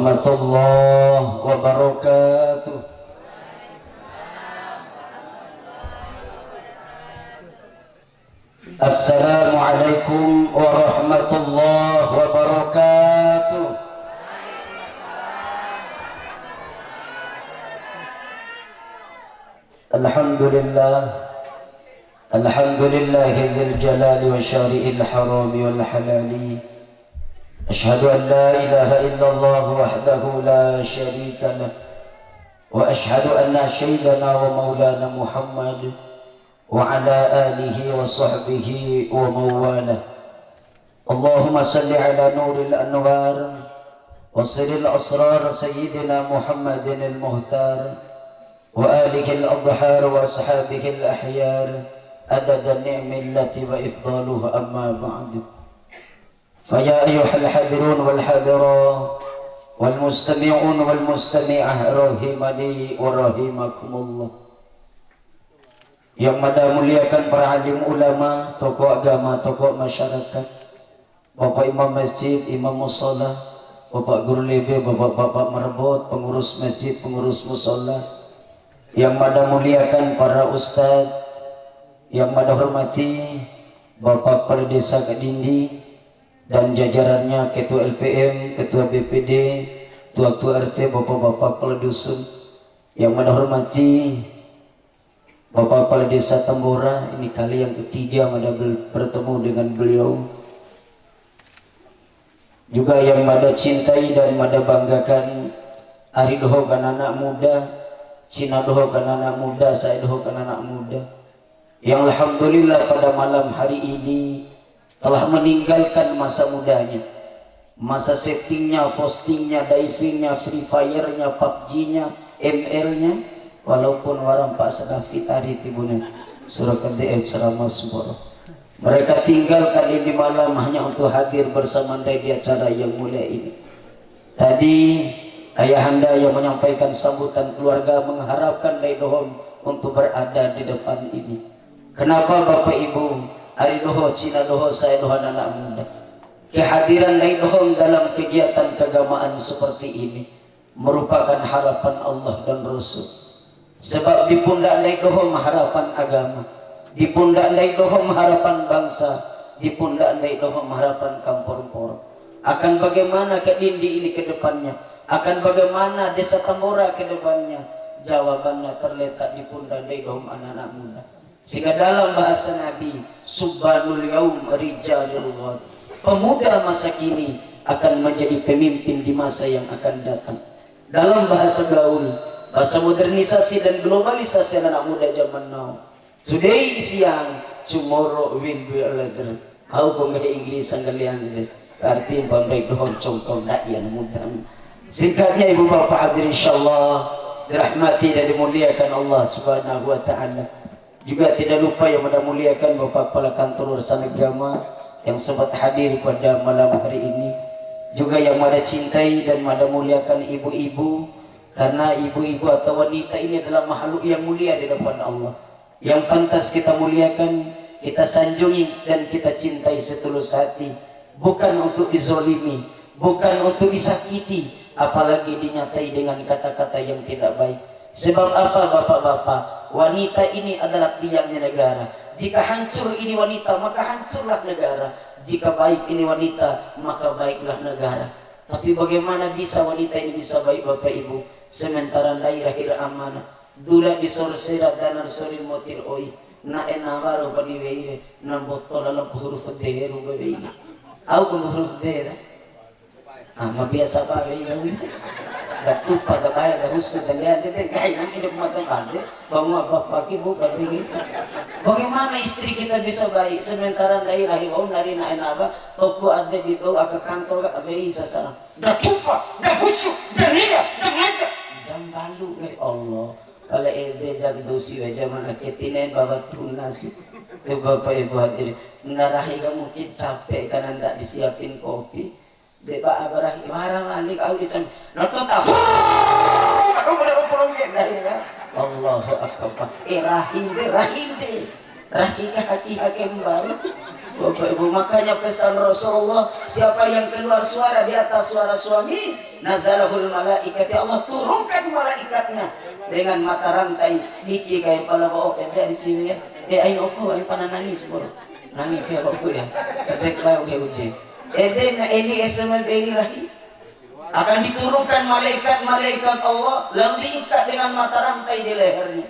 warahmatullahi wabarakatuh. Assalamualaikum warahmatullahi wabarakatuh. Alhamdulillahil jalali wa syari'il harami wal halali. Ashhadu an la ilaha illallah wahdahu la syarika lah. Wa ashhadu anna sayyidana wa maulana Muhammad wa ala alihi wa sahbihi wa mawalah. Allahumma salli ala nuril anwar wa sirril asrar sayyidina Muhammadin al-muhtar wa alihi al-adhhar wa ashabihi al-ahyar adada ni'millati wa ifdaluhu amma ba'du. Faya ayyuhal hadirun wal hadira wal mustami'un wal mustami'ah rahimani wa rahimakumullah. Yang mada muliakan para alim ulama, tokoh agama, tokoh masyarakat, bapak imam masjid, imam mushola, bapak guru lebe, bapak-bapak merebut, pengurus masjid, pengurus mushola. Yang mada muliakan para ustadz, yang mada hormati bapak kepala desa Kadindi dan jajarannya, ketua LPM, ketua BPD, ketua RT, bapak-bapak kepala dusun. Yang mada hormati bapak kepala desa Tambora, ini kali yang ketiga mada bertemu dengan beliau. Juga yang mada cintai dan mada banggakan Ari doho kan anak muda, Cina doho kan anak muda, saya doho kan anak muda, yang alhamdulillah pada malam hari ini telah meninggalkan masa mudanya, masa settingnya, postingnya, divingnya, free fire-nya, PUBG-nya, ML-nya, walaupun warang Pak Sedafi tadi tibunan surah KDF Serama Semboro. Mereka tinggalkan ini malam hanya untuk hadir bersama di acara yang mulia ini. Tadi ayahanda yang menyampaikan sambutan keluarga mengharapkan dari dohon untuk berada di depan ini. Kenapa Bapak Ibu, Ari doho, Cina doho, saya doho anak muda, kehadiran dari dohon dalam kegiatan keagamaan seperti ini merupakan harapan Allah dan Rasul. Sebab di pundak dari dohon harapan agama, di pundak dari dohon harapan bangsa, di pundak dari dohon harapan kampung-kampung. Akan bagaimana Kadindi ini ke depannya, akan bagaimana desa Tambora ke depannya, jawabannya terletak di pundak dari dohon anak-anak muda. Sehingga dalam bahasa Nabi, subhanul yaum rijalul ghad, pemuda masa kini akan menjadi pemimpin di masa yang akan datang. Dalam bahasa gaul, bahasa modernisasi dan globalisasi anak muda zaman now, today is young, tomorrow will be older. How pembaca Inggris kalian arti pembaik dohon contoh dakwah muda. Singkatnya ibu bapak hadirin insyaallah dirahmati dan dimuliakan Allah Subhanahu wa taala. Juga tidak lupa yang muliakan bapak kepala kantor urusan agama yang sempat hadir pada malam hari ini. Juga yang mada cintai dan mada muliakan ibu-ibu, karena ibu-ibu atau wanita ini adalah makhluk yang mulia di depan Allah, yang pantas kita muliakan, kita sanjungi dan kita cintai setulus hati, bukan untuk dizolimi, bukan untuk disakiti, apalagi dinyatai dengan kata-kata yang tidak baik. Sebab apa bapak-bapak, wanita ini adalah tiangnya negara. Jika hancur ini wanita, maka hancurlah negara. Jika baik ini wanita, maka baiklah negara. Tapi bagaimana bisa wanita ini bisa baik bapak ibu, sementara daerah amanah dula disorserat dan arsorin motil oi na enawaro padiweire na botol alam huruf d ruba weire au huruf d mabiasa pa weire gatupa gabaya gahusu dan dia gaya nang hidup mata bande bahwa bapak ibu begini. Bagaimana istri kita bisa baik sementara daerah ibu nari na enaba toko ada gitu ke kantor ka abei sasara gatupa gahusu dan dia ngaca dan balu Allah. Kalau ede jag dosi aja mana ketinen bawa tunasi. Bapak ibu hadirin, narahi kamu mungkin capek karena ndak disiapin kopi. Deba abarahi marah malik au disam. Notot aku. Aku boleh pulang ke dari Allahu akbar. Rahim deh. Rahikah haki kembar. Bapak Ibu, makanya pesan Rasulullah, siapa yang keluar suara di atas suara suami, nazalahul malaikat, Allah turunkan malaikatnya dengan mata rantai diki kayak pala bawa di sini ya. Ayo aku ayo pana nangis bro. Nangis ya aku ya. Ketek bae oke uji. Na ini SML ini rahi. Akan diturunkan malaikat Allah lalu diikat dengan mata rantai di lehernya.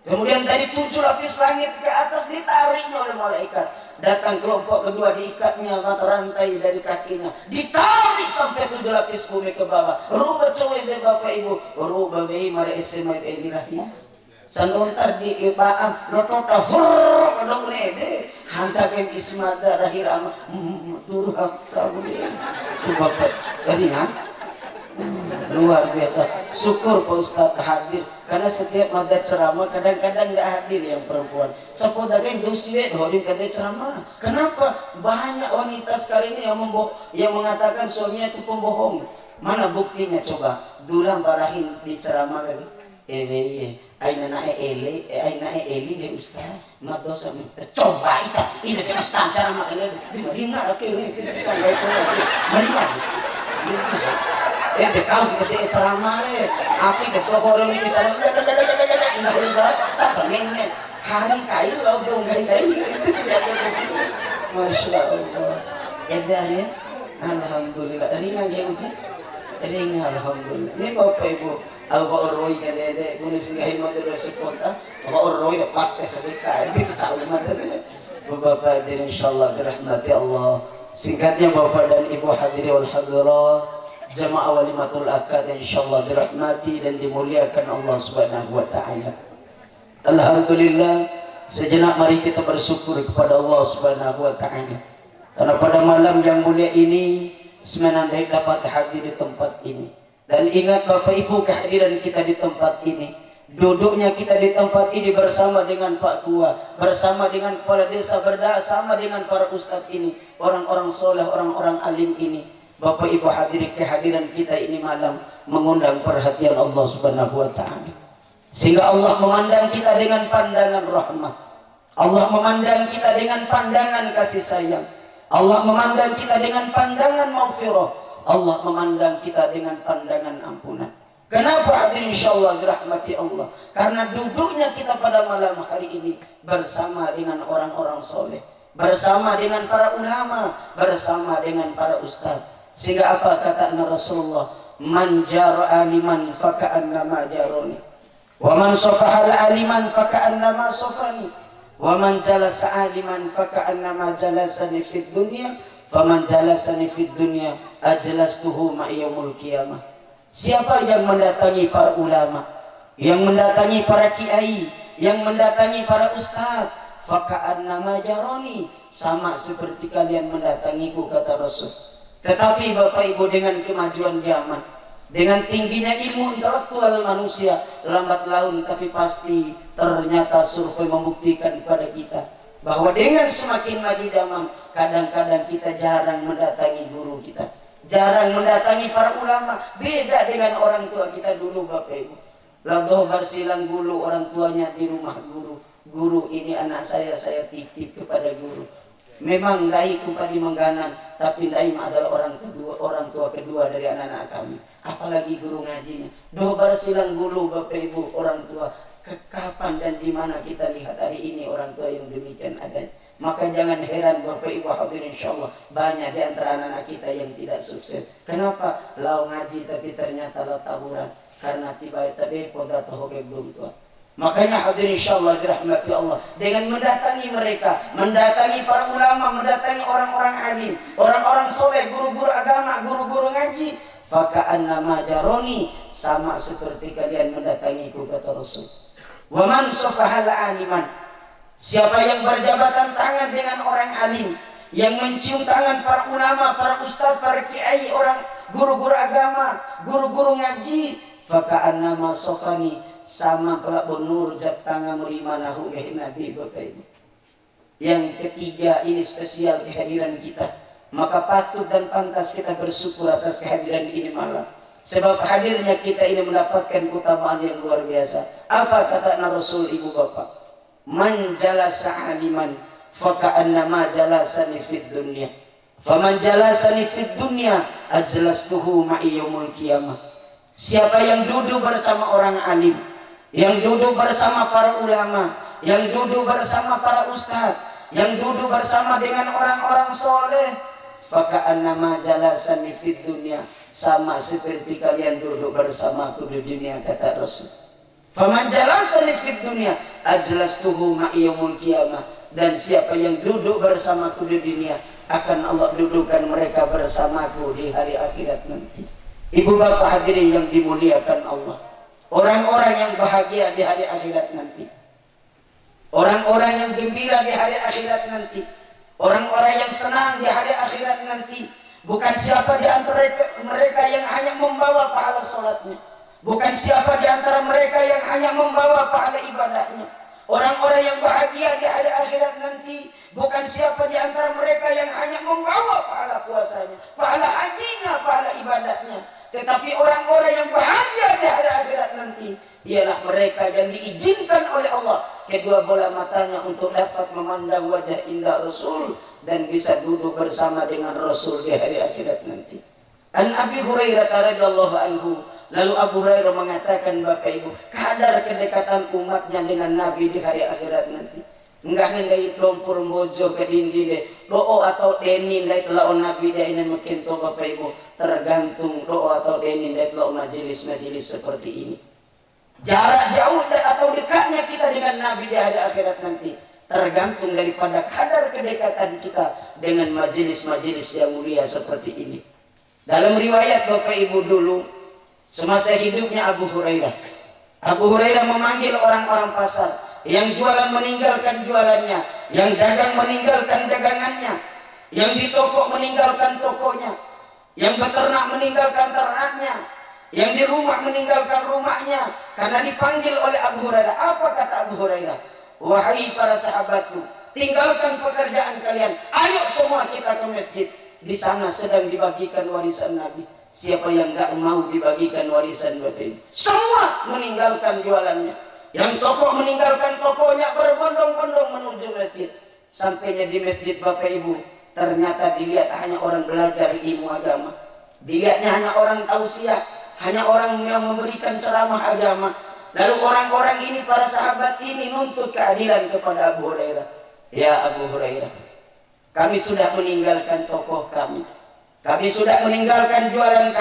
Kemudian dari 7 lapis langit ke atas ditarik oleh malaikat. Datang kelompok kedua diikatnya mata rantai dari kakinya. Ditarik sampai 7 lapis bumi ke bawah. Rubat sawai de Bapak Ibu. Rubat bayi mara SMA edirahi. Sanontar di ibaam notota hurr kadang ede. Hantakem ismada rahir ama turhak kamu deh. Bapak ringan. Luar biasa. Syukur Pak Ustadz hadir karena setiap madat ceramah kadang-kadang nggak hadir yang perempuan. Sepoda kan dosie hodim kadang ceramah. Kenapa? Banyak wanita sekarang ini yang mengatakan suaminya itu pembohong. Mana buktinya coba? Dulang barahin di ceramah lagi. Aina eli deh Ustaz. Madosa coba ini cuma Ustaz ceramah ini. Dimana akhirnya kita sampai mana? Dekau kita ceramah api ketua orang ini sana hari kayu lo dong dari Masya Allah ya Alhamdulillah ringan ya uji ringan Alhamdulillah ini Bapak Ibu Alba Oroi kan dede kunis ngahin mau dulu sekota Alba Oroi dah pakai sedekah itu selalu mata Bapak hadir insyaallah dirahmati Allah singkatnya Bapak dan Ibu hadiri wal hadirah jamaah walimatul akad insyaallah dirahmati dan dimuliakan Allah Subhanahu wa taala. Alhamdulillah, sejenak mari kita bersyukur kepada Allah Subhanahu wa taala. Karena pada malam yang mulia ini semenandai dapat hadir di tempat ini. Dan ingat Bapak Ibu kehadiran kita di tempat ini. Duduknya kita di tempat ini bersama dengan Pak Tua, bersama dengan kepala desa, bersama dengan para ustadz ini, orang-orang soleh, orang-orang alim ini. Bapak Ibu hadirin kehadiran kita ini malam mengundang perhatian Allah Subhanahu wa taala. Sehingga Allah memandang kita dengan pandangan rahmat. Allah memandang kita dengan pandangan kasih sayang. Allah memandang kita dengan pandangan maghfirah. Allah memandang kita dengan pandangan ampunan. Kenapa hadirin insyaallah dirahmati Allah? Karena duduknya kita pada malam hari ini bersama dengan orang-orang soleh, bersama dengan para ulama, bersama dengan para ustaz. Sehingga apa kata Rasulullah, man jara aliman faka'annama jaroni, wa man safahal aliman faka'annama safani, wa man jalasa aliman faka'annama jalasani fid dunya, faman jalasani fid dunya ajlastuhu ma'iyamul qiyamah. Siapa yang mendatangi para ulama, yang mendatangi para kiai, yang mendatangi para ustaz, faka'annama jaroni, sama seperti kalian mendatangiku kata Rasul. Tetapi Bapak Ibu dengan kemajuan zaman, dengan tingginya ilmu intelektual manusia, lambat laun tapi pasti ternyata survei membuktikan kepada kita bahwa dengan semakin maju zaman, kadang-kadang kita jarang mendatangi guru kita, jarang mendatangi para ulama. Beda dengan orang tua kita dulu Bapak Ibu. Lalu bersilang gulu orang tuanya di rumah guru. Guru ini anak saya titip kepada guru. Memang Daim kupadi mengganan, tapi Daim adalah orang tua kedua dari anak-anak kami. Apalagi guru ngajinya. Doh bersilang gulu Bapak Ibu orang tua. Kapan dan di mana kita lihat hari ini orang tua yang demikian adanya. Maka jangan heran Bapak Ibu hadirin insyaallah banyak di antara anak-anak kita yang tidak sukses. Kenapa? Lau ngaji tapi ternyata lau taburan. Karena tiba-tiba poda tahu belum tua. Makanya hadirin insyaallah dirahmati Allah, dengan mendatangi mereka, mendatangi para ulama, mendatangi orang-orang alim, orang-orang soleh, guru-guru agama, guru-guru ngaji, faka'annama jaroni, sama seperti kalian mendatangiku kata Rasul. Wa man safahal aliman, siapa yang berjabatan tangan dengan orang alim, yang mencium tangan para ulama, para ustaz, para kiai, orang guru-guru agama, guru-guru ngaji, faka'annama safani, sama pelak bonur jab tangan merimanahu ya Nabi Bapak Ibu. Yang ketiga ini spesial kehadiran kita, maka patut dan pantas kita bersyukur atas kehadiran ini malam. Sebab hadirnya kita ini mendapatkan keutamaan yang luar biasa. Apa kata Rasul Ibu Bapak? man jalasa aliman faka'annama jalasani fid dunya faman jalasani fid dunya ajlastuhu ma'i yaumul qiyamah. Siapa yang duduk bersama orang alim, yang duduk bersama para ulama, yang duduk bersama para ustadz, yang duduk bersama dengan orang-orang soleh, faka'annama jalasani fid dunya, sama seperti kalian duduk bersamaku di dunia, kata Rasul. Faman jalasani fid dunya ajlastuhu ma'i yaumul qiyamah. Dan siapa yang duduk bersamaku di dunia, akan Allah dudukkan mereka bersamaku di hari akhirat nanti. Ibu bapak hadirin yang dimuliakan Allah, orang-orang yang bahagia di hari akhirat nanti, orang-orang yang gembira di hari akhirat nanti, orang-orang yang senang di hari akhirat nanti, bukan siapa di antara mereka yang hanya membawa pahala sholatnya, bukan siapa di antara mereka yang hanya membawa pahala ibadahnya. Orang-orang yang bahagia di hari akhirat nanti bukan siapa di antara mereka yang hanya membawa pahala puasanya, pahala hajinya, pahala ibadahnya, tetapi orang-orang yang bahagia di hari akhirat nanti ialah mereka yang diizinkan oleh Allah kedua bola matanya untuk dapat memandang wajah indah Rasul dan bisa duduk bersama dengan Rasul di hari akhirat nanti. An Abi Hurairah radhiyallahu anhu, lalu Abu Hurairah mengatakan, Bapak Ibu, kadar kedekatan umatnya dengan Nabi di hari akhirat nanti. Enggak ngendai lompur mojo ke dindi deh, doa atau denin dari telah Nabi dia ini makin to Bapak Ibu, tergantung doa atau denin dari telah majelis-majelis seperti ini. Jarak jauh atau dekatnya kita dengan Nabi di hari akhirat nanti tergantung daripada kadar kedekatan kita dengan majelis-majelis yang mulia seperti ini. Dalam riwayat Bapak Ibu dulu, semasa hidupnya Abu Hurairah memanggil orang-orang pasar, yang jualan meninggalkan jualannya, yang dagang meninggalkan dagangannya, yang di toko meninggalkan tokonya, yang beternak meninggalkan ternaknya, yang di rumah meninggalkan rumahnya, karena dipanggil oleh Abu Hurairah. Apa kata Abu Hurairah? Wahai para sahabatku, tinggalkan pekerjaan kalian, ayo semua kita ke masjid. Di sana sedang dibagikan warisan Nabi. Siapa yang tidak mau dibagikan warisan Bapak Ibu? Semua meninggalkan jualannya. Yang toko meninggalkan tokonya, berbondong-bondong menuju masjid. Sampainya di masjid Bapak Ibu, ternyata dilihat hanya orang belajar ilmu agama. Dilihatnya hanya orang tausiah, hanya orang yang memberikan ceramah agama. Lalu orang-orang ini, para sahabat ini nuntut keadilan kepada Abu Hurairah. Ya Abu Hurairah, kami sudah meninggalkan tokoh kami, kami sudah meninggalkan jualan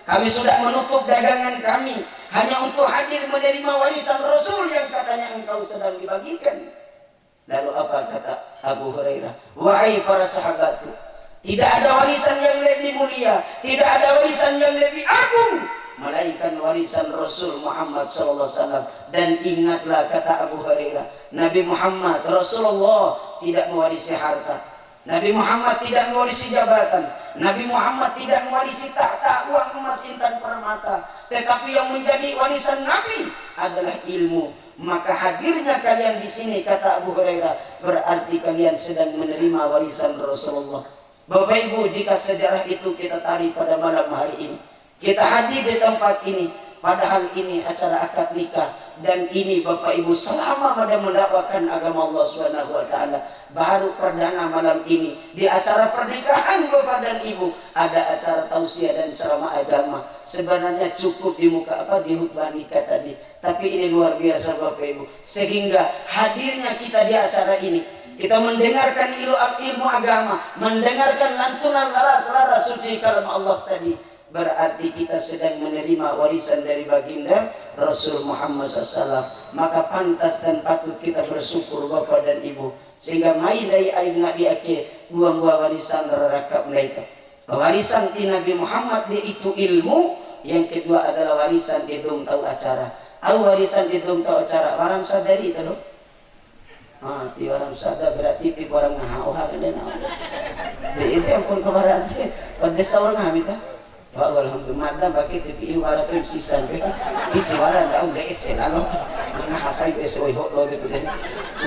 kami sudah menutup dagangan kami hanya untuk hadir menerima warisan Rasul yang katanya engkau sedang dibagikan. Lalu apa kata Abu Hurairah? Wahai para sahabatku, tidak ada warisan yang lebih mulia, tidak ada warisan yang lebih agung melainkan warisan Rasul Muhammad SAW. Dan ingatlah kata Abu Hurairah, Nabi Muhammad Rasulullah tidak mewarisi harta, Nabi Muhammad tidak mewarisi jabatan, Nabi Muhammad tidak mewarisi tahta, uang, emas, intan, permata, tetapi yang menjadi warisan Nabi adalah ilmu. Maka hadirnya kalian di sini, kata Abu Hurairah, berarti kalian sedang menerima warisan Rasulullah. Bapak Ibu, jika sejarah itu kita tarik pada malam hari ini, kita hadir di tempat ini, padahal ini acara akad nikah, dan ini Bapak Ibu selama pada mendakwakan agama Allah Subhanahu wa taala, baru perdana malam ini di acara pernikahan Bapak dan Ibu ada acara tausiah dan ceramah agama. Sebenarnya cukup di muka di khutbah nikah tadi, tapi ini luar biasa Bapak Ibu, sehingga hadirnya kita di acara ini, kita mendengarkan ilmu agama, mendengarkan lantunan laras-laras suci kalam Allah tadi, berarti kita sedang menerima warisan dari baginda Rasul Muhammad SAW. Maka pantas dan patut kita bersyukur Bapak dan Ibu, sehingga mai dari air nabi ake buah-buah warisan rakab mereka. Warisan di Nabi Muhammad yaitu ilmu. Yang kedua adalah warisan di dong tahu acara. Warisan di dong tahu acara waram sadari itu loh. Ti waram sadar berarti ti orang ngahauha kena naon. Itu ampun kebaran teh. Pada saur ngamita. Alhamdulillah, mada bagi TV wara tu sisan ke isi wara daun de ese lalo na asai ese oi ho lo de pede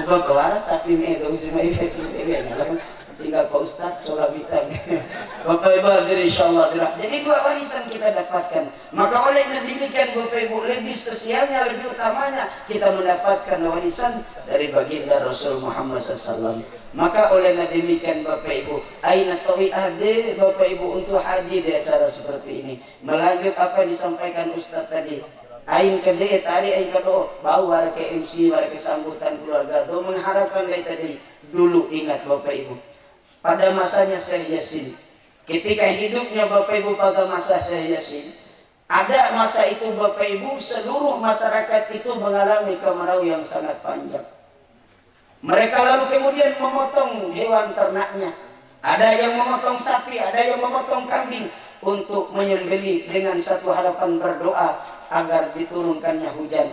ubah kewara sapi me do isi mai ese de be lalo tinggal Pak Ustadz coba bintang. Bapak Ibu hadirin insyaallah. Jadi dua warisan kita dapatkan. Maka oleh demikian Bapak Ibu, lebih spesialnya, lebih utamanya kita mendapatkan warisan dari baginda Rasul Muhammad SAW. Maka oleh demikian Bapak Ibu, aina tawi hadir Bapak Ibu untuk hadir di acara seperti ini. Melanjut apa yang disampaikan Ustadz tadi. Ain kedai tadi ain kedua bawa ke MC, ke sambutan keluarga. Do mengharapkan dari tadi dulu ingat Bapak Ibu. Pada masanya Syekh Yasin, ketika hidupnya Bapak Ibu pada masa Syekh Yasin, ada masa itu Bapak Ibu seluruh masyarakat itu mengalami kemarau yang sangat panjang. Mereka lalu kemudian memotong hewan ternaknya. Ada yang memotong sapi, ada yang memotong kambing untuk menyembelih dengan satu harapan berdoa agar diturunkannya hujan,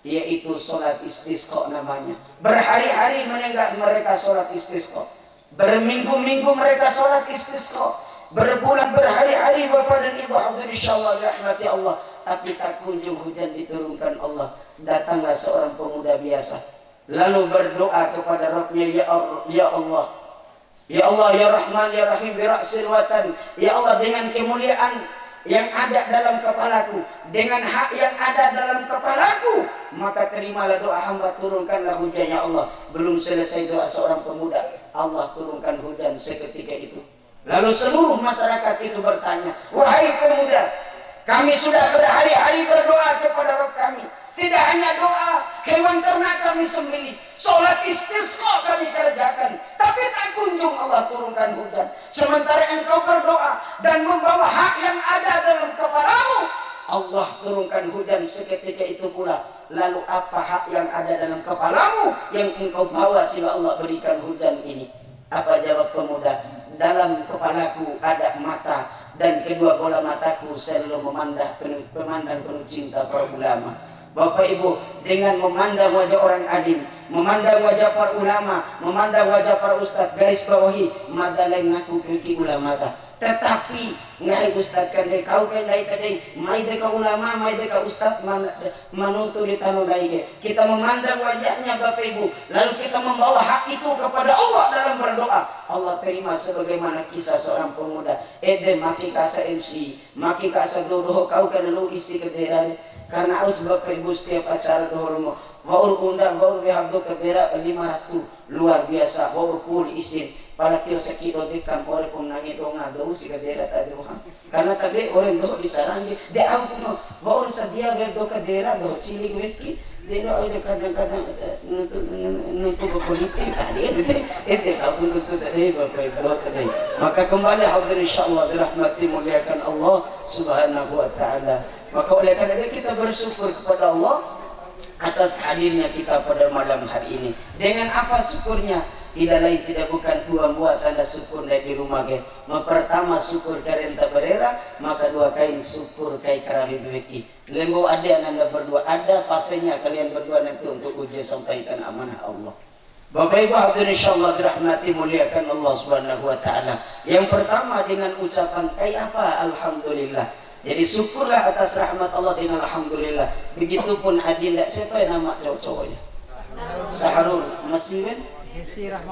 yaitu sholat istisqa namanya. Berhari-hari mereka sholat istisqa, berminggu-minggu mereka sholat istisqa, berbulan berhari-hari Bapak dan Ibu hadirin insyaallah dirahmati Allah, tapi tak kunjung hujan diturunkan Allah. Datanglah seorang pemuda biasa lalu berdoa kepada Rabbnya, ya Allah, ya Allah, ya Rahman, ya Rahim, bi ra'sil watan, ya Allah, dengan kemuliaan yang ada dalam kepalaku, dengan hak yang ada dalam kepalaku, maka terimalah doa hamba, turunkanlah hujan ya Allah. Belum selesai doa seorang pemuda, Allah turunkan hujan seketika itu. Lalu seluruh masyarakat itu bertanya, wahai pemuda, kami sudah berhari-hari berdoa kepada Rabb kami. Tidak hanya doa, hewan ternak kami sembelih, sholat istisqa kami kerjakan, tapi tak kunjung Allah turunkan hujan. Sementara engkau berdoa dan membawa hak yang ada dalam kepalamu, Allah turunkan hujan seketika itu pula. Lalu apa hak yang ada dalam kepalamu yang engkau bawa sehingga Allah berikan hujan ini? Apa jawab pemuda? Dalam kepalaku ada mata, dan kedua bola mataku selalu memandang penuh cinta para ulama. Bapak Ibu, dengan memandang wajah orang alim, memandang wajah para ulama, memandang wajah para ustadz, garis bawahi madalain ngaku kiki ulama ta. Tetapi ngai ustadz kan deh, kau kan dai tadi, mai deka ulama, mai deka ustadz menuntut di tanah dai. Kita memandang wajahnya Bapak Ibu, lalu kita membawa hak itu kepada Allah dalam berdoa. Allah terima sebagaimana kisah seorang pemuda. Ede maki kasa MC, maki kasa dodo, kau kan lu isi kedera. Karena aus Bapak Ibu setiap acara dohormo waur undang waur wehabdo kebera 500 luar biasa, waur pul isin pada kio sekido dekam oleh pemenangi donga do si kadera tadi wah. Karena tadi orang do disarangi de ampun waur sadia do kadera do cilik weki dia ada kadang-kadang nutup politik tadi itu ampun nutup tadi Bapak Ibu tadi. Maka kembali hadirin insyaallah dirahmati muliakan Allah Subhanahu wa taala. Maka oleh karena itu kita bersyukur kepada Allah atas hadirnya kita pada malam hari ini. Dengan apa syukurnya? Tidak lain tidak bukan dua buah tanda syukur dari rumah ke. Pertama syukur karena berera, maka dua kain syukur kai karabi beki. Lembo ada yang anda berdua, ada fasenya kalian berdua nanti untuk uji sampaikan amanah Allah. Bapak Ibu hadirin insyaallah dirahmati muliakan Allah Subhanahu wa taala. Yang pertama dengan ucapan kai apa? Alhamdulillah. Jadi syukurlah atas rahmat Allah dengan alhamdulillah. Begitupun adinda, siapa yang nama cowok-cowoknya? Saharul, masih kan?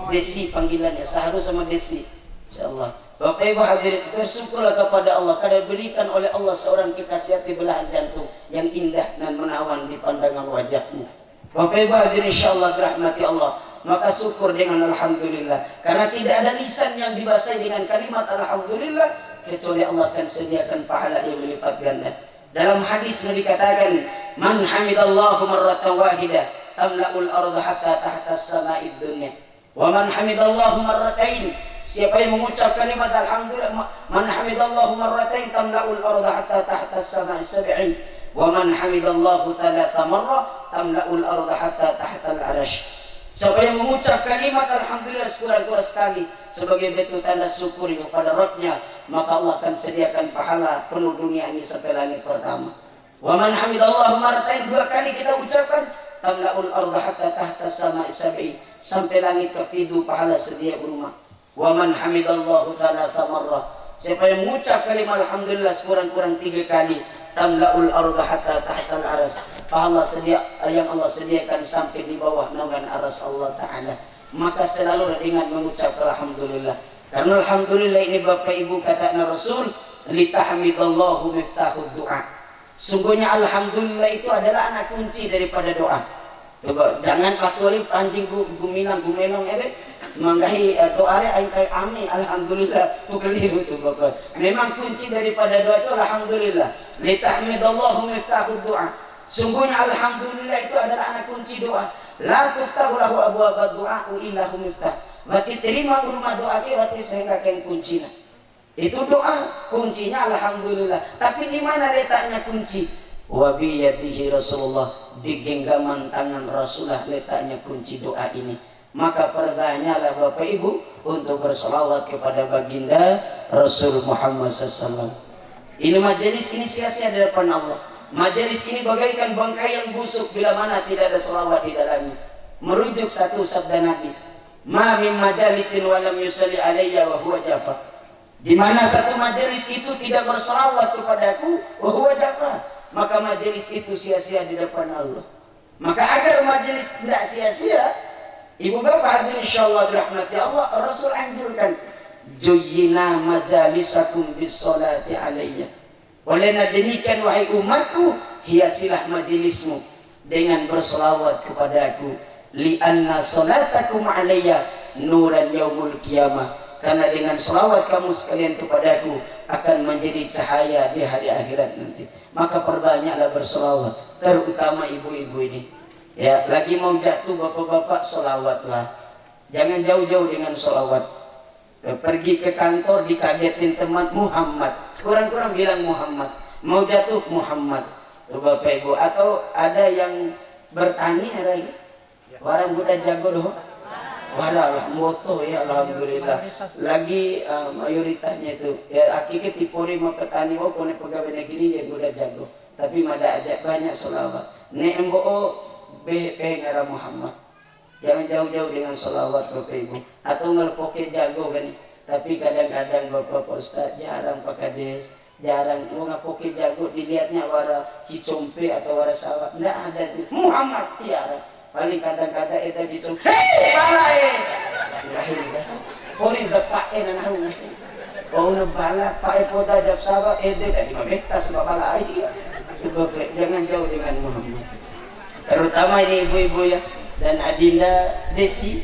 Desi panggilannya, Saharul sama Desi. Insyaallah. Bapak Ibu hadirin, bersyukurlah kepada Allah karena diberikan oleh Allah seorang kekasih hati belahan jantung yang indah dan menawan di pandangan wajahmu. Bapak Ibu hadirin insyaallah dirahmati Allah. Maka syukur dengan alhamdulillah. Karena tidak ada lisan yang dibasahi dengan kalimat alhamdulillah kecuali Allah akan sediakan pahala yang berlipat ganda. Dalam hadis Nabi katakan, "Man hamidallahu marratan wahidah tamla'ul arda hatta tahta as-sama'id dunya." Wa man hamidallahu marratain, siapa yang mengucap kalimat alhamdulillah, man hamidallahu marratain tamla'ul arda hatta tahta as-sama'is sab'in. Wa man hamidallahu thalatha marra tamla'ul arda hatta tahta al-'arsy. Siapa yang mengucap kalimat alhamdulillah sekurang-kurang sekali sebagai bentuk tanda syukur kepada Rabb-Nya, maka Allah akan sediakan pahala penuh dunia ini sampai langit pertama. Wa man hamidallahu marratain, dua kali kita ucapkan tamla'ul arda hatta tahta as-sama'is sab'i, sampai langit kepidu pahala sedia rumah. Wa man hamidallahu thalatha marra, siapa yang mengucap kalimat alhamdulillah sekurang-kurang 3 kali tamla'ul arda hatta tahta al-'arsy, pahala sedia yang Allah sediakan sampai di bawah naungan aras Allah Ta'ala. maka selalu dengan mengucap alhamdulillah. Karena alhamdulillah ini Bapak Ibu kata Rasul, litahmidallahu miftahud doa. Sungguhnya alhamdulillah itu adalah anak kunci daripada doa. Coba jangan patroli anjing guminang gumenong manggahi doa aing kai ami alhamdulillah tu keliru tu Bapak. Memang kunci daripada doa itu alhamdulillah. Litahmidallahu miftahud doa. Sungguhnya alhamdulillah itu adalah anak kunci doa. La tuftahu lahu abwaabad du'a illa hum miftah. Berarti terima rumah doa berarti sehingga kan kuncinya. Itu doa kuncinya alhamdulillah. Tapi di mana letaknya kunci? Wa bi yadihi Rasulullah, di genggaman tangan Rasulullah letaknya kunci doa ini. Maka perbanyaklah Bapak Ibu untuk berselawat kepada baginda Rasul Muhammad SAW. Ini majelis ini sia-sia di depan Allah. Majelis ini bagaikan bangkai yang busuk bila mana tidak ada selawat di dalamnya. Merujuk satu sabda Nabi, ma min majalisin wa lam yusalli alayya wa huwa jafa. Di mana satu majelis itu tidak berselawat kepadaku wa huwa jafa, maka majelis itu sia-sia di depan Allah. Maka agar majelis tidak sia-sia, Ibu Bapak hadirin insyaallah dirahmati Allah, Rasul anjurkan juyyina majalisakum bis salati alayya. Olehna demikian wahai umatku, hiasilah majelismu dengan berselawat kepadaku. Li'anna salatakum alayya nuran yaumul qiyamah. Karena dengan selawat kamu sekalian kepadaku akan menjadi cahaya di hari akhirat nanti. Maka perbanyaklah berselawat, terutama ibu-ibu ini. Ya, lagi mau jatuh bapak-bapak, selawatlah. Jangan jauh-jauh dengan selawat. Pergi ke kantor dikagetin teman Muhammad, sekurang-kurang bilang Muhammad. Mau jatuh Muhammad, Bapak Ibu. Atau ada yang bertani lagi, warang budak jago doh, waralah moto ya alhamdulillah. Lagi mayoritasnya itu ya akiknya tipori mah petani, oh kone pegawai negeri ya budak jago. Tapi mada ajak banyak selawat. Ne MBO BP ngara Muhammad. Jangan jauh-jauh dengan selawat Bapak Ibu. Atau ngelpoke jago kan. Tapi kadang-kadang Bapak Ustaz jarang pakai des, jarang mau ngapoke jago dilihatnya wara cicompe atau wara sawah. Nggak ada Muhammad tiara. Paling kadang-kadang eta cicompe. Hei balai. Lahir dah. Porin depak nahu. Oh na bala pae poda jab sawah ede jadi mabetas balai. Bapak jangan jauh dengan Muhammad. Terutama ini ibu-ibu ya. Dan Adinda Desi,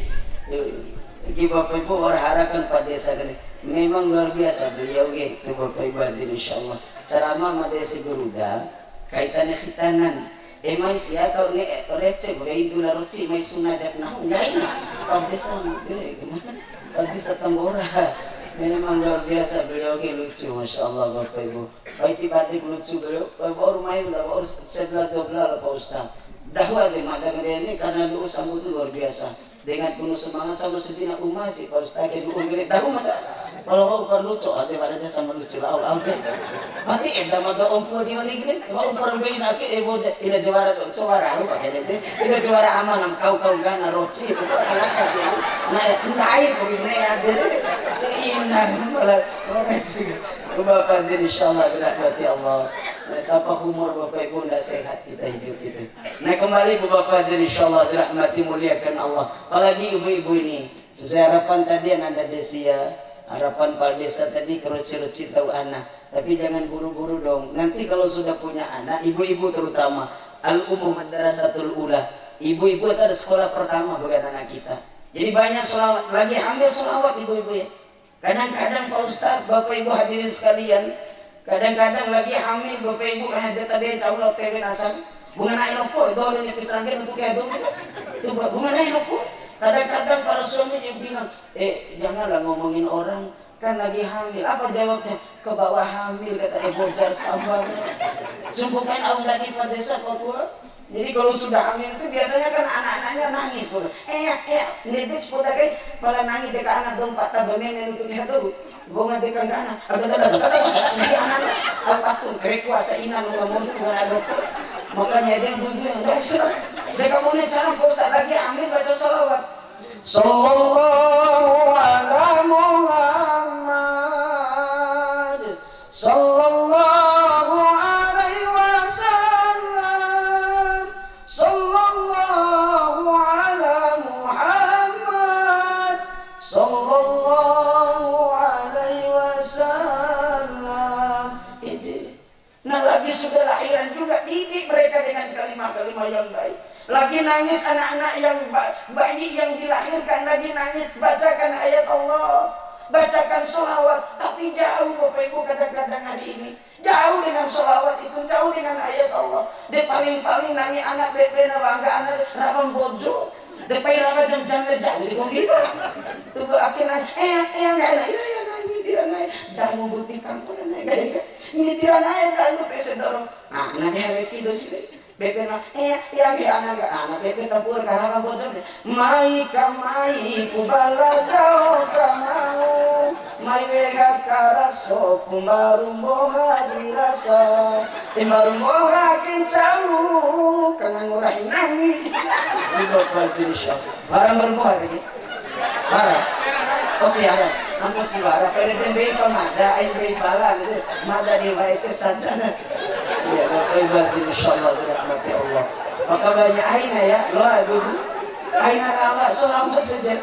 lagi Bapak Ibu orang harakan pada desa ini memang luar biasa beliau gitu Bapak Ibu hadirin insyaallah. Sarama sama Desi Garuda kaitannya khitanan. Mai sia kau ni receh boleh idul roci mai sunajat nah enggak ini. Desa gimana? Desa Tambora. Memang luar biasa beliau lucu masyaallah Bapak Ibu. Baik-baik lucu beliau. Baru main baru 11-12 Pak Ustaz. Dakwah di Madang ini karena lu sambut luar biasa dengan penuh semangat sama sedina umat sih Pak Ustaz ke dulu gini tahu mata kalau perlu cok ada pada sama lucu lah awal mati enda maga ompo di mana gini kalau ompo orang begini aku tidak juara tuh juara lu pakai itu tidak juara aman kau gana roci itu alat lagi nah lain begini ada inan malah makasih Bapak dan insyaallah berahmati Allah. Betapa umur Bapak Ibu tidak sehat kita hidup itu. Nah kembali Bapak dan insyaallah dirahmati muliakan Allah. Apalagi ibu-ibu ini. Sesuai harapan tadi Anda Desia, harapan Pak Desa tadi keruci-ruci tahu anak. Tapi jangan buru-buru dong. Nanti kalau sudah punya anak, ibu-ibu terutama Al-Umum Madrasatul Ula. Ibu-ibu itu ada sekolah pertama bagi anak kita. Jadi banyak selawat, lagi hamil selawat ibu-ibu ya. Kadang-kadang Pak Ustaz, Bapak Ibu hadirin sekalian, kadang-kadang lagi hamil Bapak Ibu ada tadi insyaallah tewin asal bunga naik nopo itu ada nipis rangkaian untuk kado itu bunga naik nopo. Kadang-kadang para suami yang bilang janganlah ngomongin orang kan lagi hamil. Apa jawabnya? Ke bawah hamil kata bojar sabarnya. Sumpukan Allah lagi pada desa Papua. Jadi kalau sudah hamil itu biasanya kan anak-anaknya nangis pun. Nidik sepuluh kali malah nangis dekat anak dong patah domen untuk lihat dulu. Bunga dekat anak. Jadi anak alpatun kuasa inan ngomong dengan anak. Makanya dia dulu nggak usah. Mereka punya cara Ustaz lagi hamil baca salawat. Sallallahu ala Muhammad. Sallallahu alaihi wasallam. Sallallahu ala Muhammad. lagi sudah lahiran juga, didik mereka dengan kalimat-kalimat yang baik. Lagi nangis anak-anak yang bayi yang dilahirkan, lagi nangis, bacakan ayat Allah, bacakan sholawat. Tapi jauh Bapak Ibu kadang-kadang hari ini, jauh dengan sholawat itu, jauh dengan ayat Allah. Dia paling-paling nangis anak bebe na bangga anak rabang bojo. Dia paling jam-jam jauh di gitu. Tuh akhirnya dah mau bukti kantor naik ini tiran aja dah lu pesen dorong. Ah, nanti hari itu sih. Bebe na yang anak bebe tabur karena bocor mai kamai kubala jauh kamau mai vega karaso kumbaru moha dirasa timbaru moha kencau kangen ngurai nami di bawah dirisha barang bermoha lagi barang oke ada kamu si barang pada tembe pemada air beri bala gitu mada di WC saja. Ya, ibadah insyaallah dirahmati Allah. Maka banyak aina ya, doa dulu. Aina Allah selamat saja.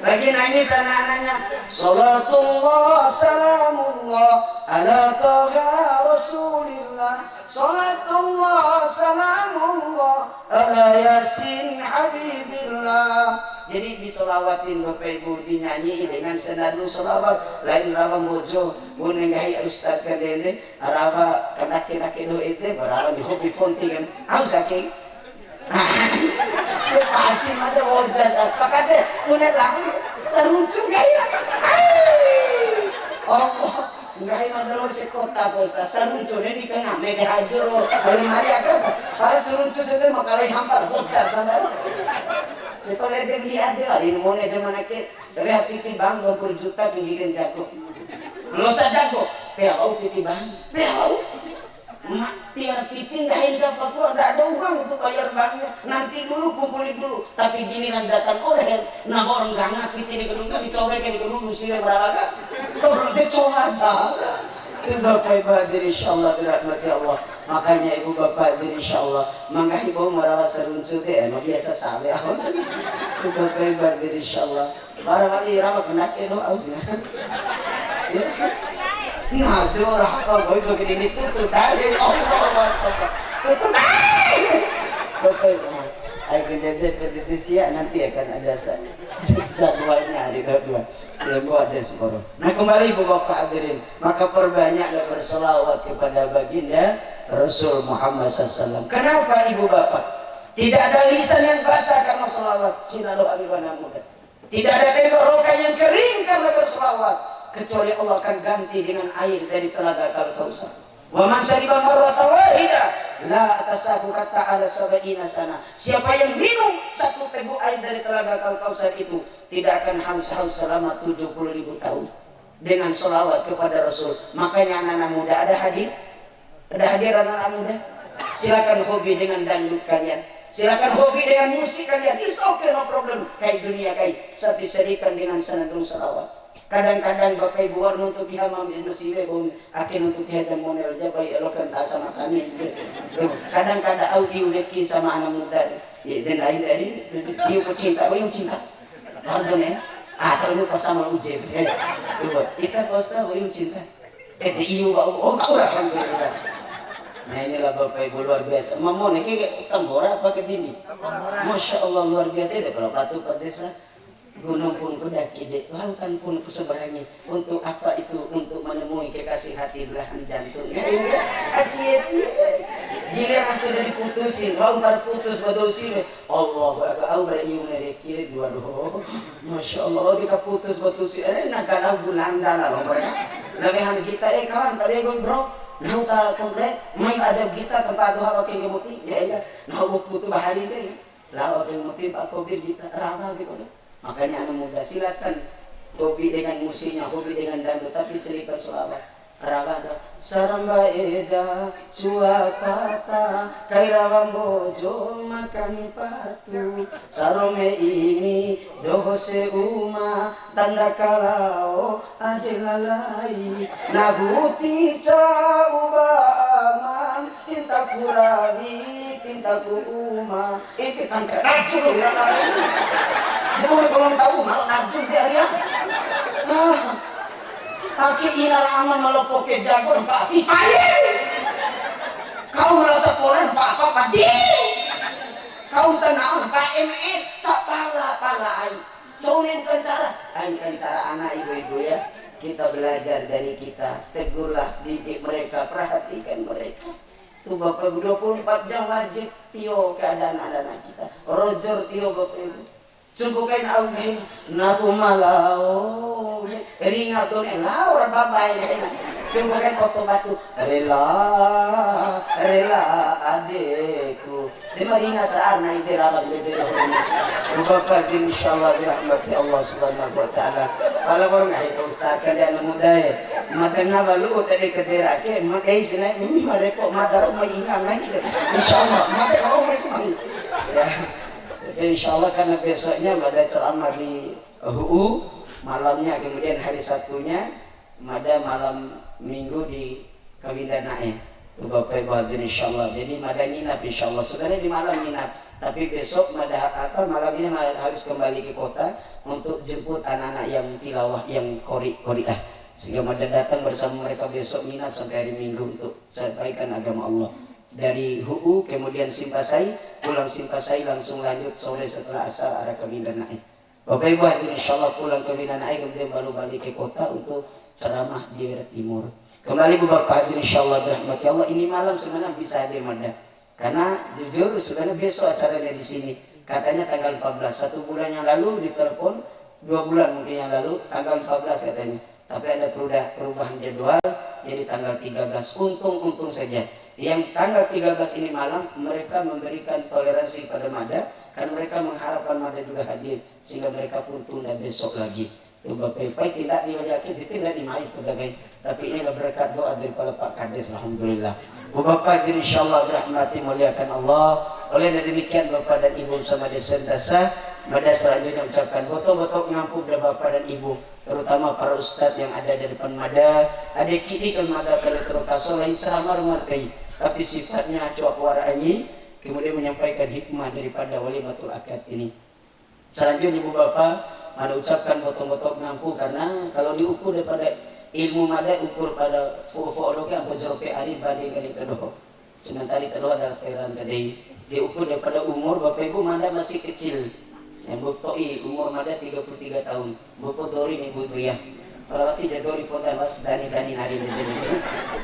Lagi nangis anak-anaknya. Salatullah salamullah ala taha Rasulillah. Salatullah salamullah ala yasin habibillah. Jadi disolawatin Bapak Ibu, dinyanyi dengan senadu solawat. Lain rawa mojo bunengahi Ustaz kadene arawa kanaki-naki do itu berawa di hobi fonti kan au saking sepasi mata wajah pakade punya lagu seruncu gaya Allah ngai madro se kota posta seruncu ini kena mede hajro dari mari akan para seruncu sudah makalai hampar wajah sana. Itu lihat dia ada di mana zaman akhir dari hati bang 20 juta tinggikan jago lo saja jago peau piti bang peau mak tiar piti nggak ada apa-apa nggak ada uang untuk bayar banknya nanti dulu kumpulin dulu tapi giliran datang orang nah orang gak piti di gedung dicorekin di gedung musir berapa kan kau belum dicoba aja itu Bapak Ibu insyaallah dirahmati Allah. Makanya ibu bapak insyaallah mangga ibu merawat serunsu teh biasa sabe ahon. Itu Bapak Ibu insyaallah. Barangkali rawat kenake do ausnya. Nah, itu orang apa boy begini tutup tadi Allah. Tutup. Bapak Ibu ayo ke siap nanti akan ada jadwalnya hari kedua. Ibu ada sepuluh. Nah kembali ibu bapak hadirin, maka perbanyaklah berselawat kepada baginda Rasul Muhammad SAW. Kenapa ibu bapak? Tidak ada lisan yang basah karena selawat. Sinalo abibana muda. Tidak ada tenggorokan yang kering karena berselawat. Kecuali Allah akan ganti dengan air dari telaga Al-Kautsar. Wa man syariba marratan wahidah la atasahu kata ala sabaina sana. Siapa yang minum satu teguk air dari telaga Al-Kautsar itu tidak akan haus-haus selama 70.000 tahun dengan sholawat kepada Rasul. Makanya anak-anak muda ada hadir anak-anak muda. Silakan hobi dengan dangdut kalian. Silakan hobi dengan musik kalian. It's okay, no problem. Kayak dunia kayak seri-serikan dengan senandung sholawat. Kadang-kadang Bapak Ibu war untuk hamam nasibe bon akin untuk hajam monel jabai elokan sama kami. Kadang-kadang audio leki sama anak muda. Ya dan lain dari dia pecinta, yang cinta. Pardon ya. Terlalu pasama ujeb. Kita posta yang cinta. Iyo oh orang. Nah inilah Bapak Ibu luar biasa. Mamone kayak tambora apa ke dinding. Masya Allah luar biasa deh kalau batu pada desa. Gunung pun kudaki dek, lautan pun keseberangi. Untuk apa itu? Untuk menemui kekasih hati belahan jantung. Aci. Giliran sudah diputusin, baru putus badosi. Allah aku beriu dari kiri dua doh. Masya Allah kita putus badosi. Negara bulan dalam mereka. Lebihan kita kawan tadi bro. Nah tak komplek, main ajab kita tempat doa wakil gemuti. Ya, nah putu bahari deh. Lah wakil gemuti Pak Kobir kita ramah gitu. Makanya anak muda silakan hobi dengan musiknya, hobi dengan dangdut, tapi selipar selawat. Rawada saramba eda suapata kairawan bojo makani patu sarome ini dohose uma tanda kalao ajelalai nabuti cauba aman tinta kurawi tinta uma itu kan racun ya. Dia belum tahu malah najum dia. Aki inar aman malopoke jago Pak Fifai. sekolah apa pajil. Kau tenang PME sapala ai. Conin cara anak ibu-ibu ya. Kita belajar dari kita, tegurlah, didik mereka, perhatikan mereka. Tuh Bapak Ibu 24 jam wajib tio keadaan anak-anak kita. Roger tio Bapak Ibu. Sungguhkan Allah naku malau ringat done laura babay sungguhkan foto batu rela adekku di marina sa arna ide rabat lede Bapak insyaallah birahmati Allah subhanahu wa ta'ala kalau orang itu ustaz kalian mudah matanga balu tadi kedera ke makai sina marepo madaro mai inang lagi insyaallah mate oh masih ya insyaallah karena besoknya ada ceramah di HU malamnya, kemudian hari Sabtunya ada malam Minggu di Kawindanae Bapak Ibu hadirin insyaallah. Jadi ada nginap insyaallah. Sebenarnya di malam nginap, tapi besok malam ini harus kembali ke kota untuk jemput anak-anak yang tilawah yang qori'ah sehingga ada datang bersama mereka besok nginap sampai hari Minggu untuk sampaikan agama Allah. Dari HU kemudian Simpasai, pulang Simpasai langsung lanjut sore setelah asar arah ke Mindanao. Bapak Ibu hadirin insyaallah pulang ke Mindanao kemudian baru balik ke kota untuk ceramah di Wilayah Timur. Kembali Bapak hadirin insyaallah dirahmati Allah, ini malam sebenarnya bisa hadir Mada. Karena jujur sebenarnya besok acaranya di sini. Katanya tanggal 14, 1 bulan yang lalu ditelepon, 2 bulan mungkin yang lalu tanggal 14 katanya. Tapi ada perubahan jadwal jadi tanggal 13. Untung saja. Yang tanggal 13 ini malam mereka memberikan toleransi pada Mada karena mereka mengharapkan Mada juga hadir sehingga mereka pun tunda besok lagi. Bapak Ibu tidak diwajibkan, tidak dimain pedagang, tapi inilah berkat doa daripada Pak Kades alhamdulillah. Bapak Ibu insyaallah dirahmati muliakan Allah. Oleh demikian Bapak dan Ibu sama desentasa Mada selanjutnya ucapkan botol-botol ngampuk dari Bapak dan Ibu, terutama para ustadz yang ada di depan Mada. Ada kini kalau Mada teletrokaso lain seramar markai, tapi sifatnya cuak warani, kemudian menyampaikan hikmah daripada walimatul akad ini. Selanjutnya Ibu Bapak, Mada ucapkan botol-botol ngampuk karena kalau diukur daripada ilmu Mada ukur pada fu'fu'oloke ampo jerope ari banding kali kedoh. Sementara kedoh adalah teran tadi. Diukur daripada umur Bapak Ibu Mada masih kecil. Yang buktoi umur Mada 33 tahun. Bapak Dori nih Bu ya. Kalau nanti jadori potan mas dani nari jadi.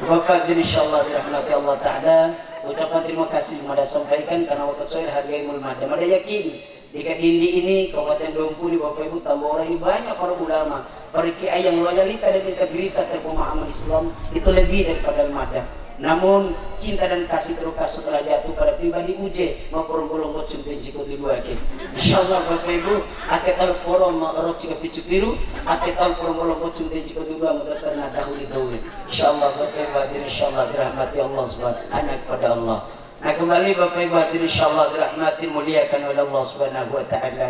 Bapak insyaallah dirahmati Allah taala. Ucapan terima kasih Mada sampaikan karena waktu saya hargai Mada. Mada yakin di Kadindi ini Kabupaten Dompu di Bapak Ibu Tambora ini banyak para ulama, para kiai yang loyalitas dan integritas dan pemahaman Islam itu lebih daripada Mada. Namun cinta dan kasih terus telah jatuh pada pribadi uje maupun bolong bocun jika dua akhir. Insyaallah Bapak Ibu aketal forum marot jika picu biru aketal forum bolong bocun jika dua mudah pernah dahulu dahulu. Insyaallah Bapak Ibu hadir insyaallah dirahmati Allah subhanahu kepada Allah. Nah kembali Bapak Ibu hadir insyaallah dirahmati muliakan oleh Allah subhanahu wa ta'ala.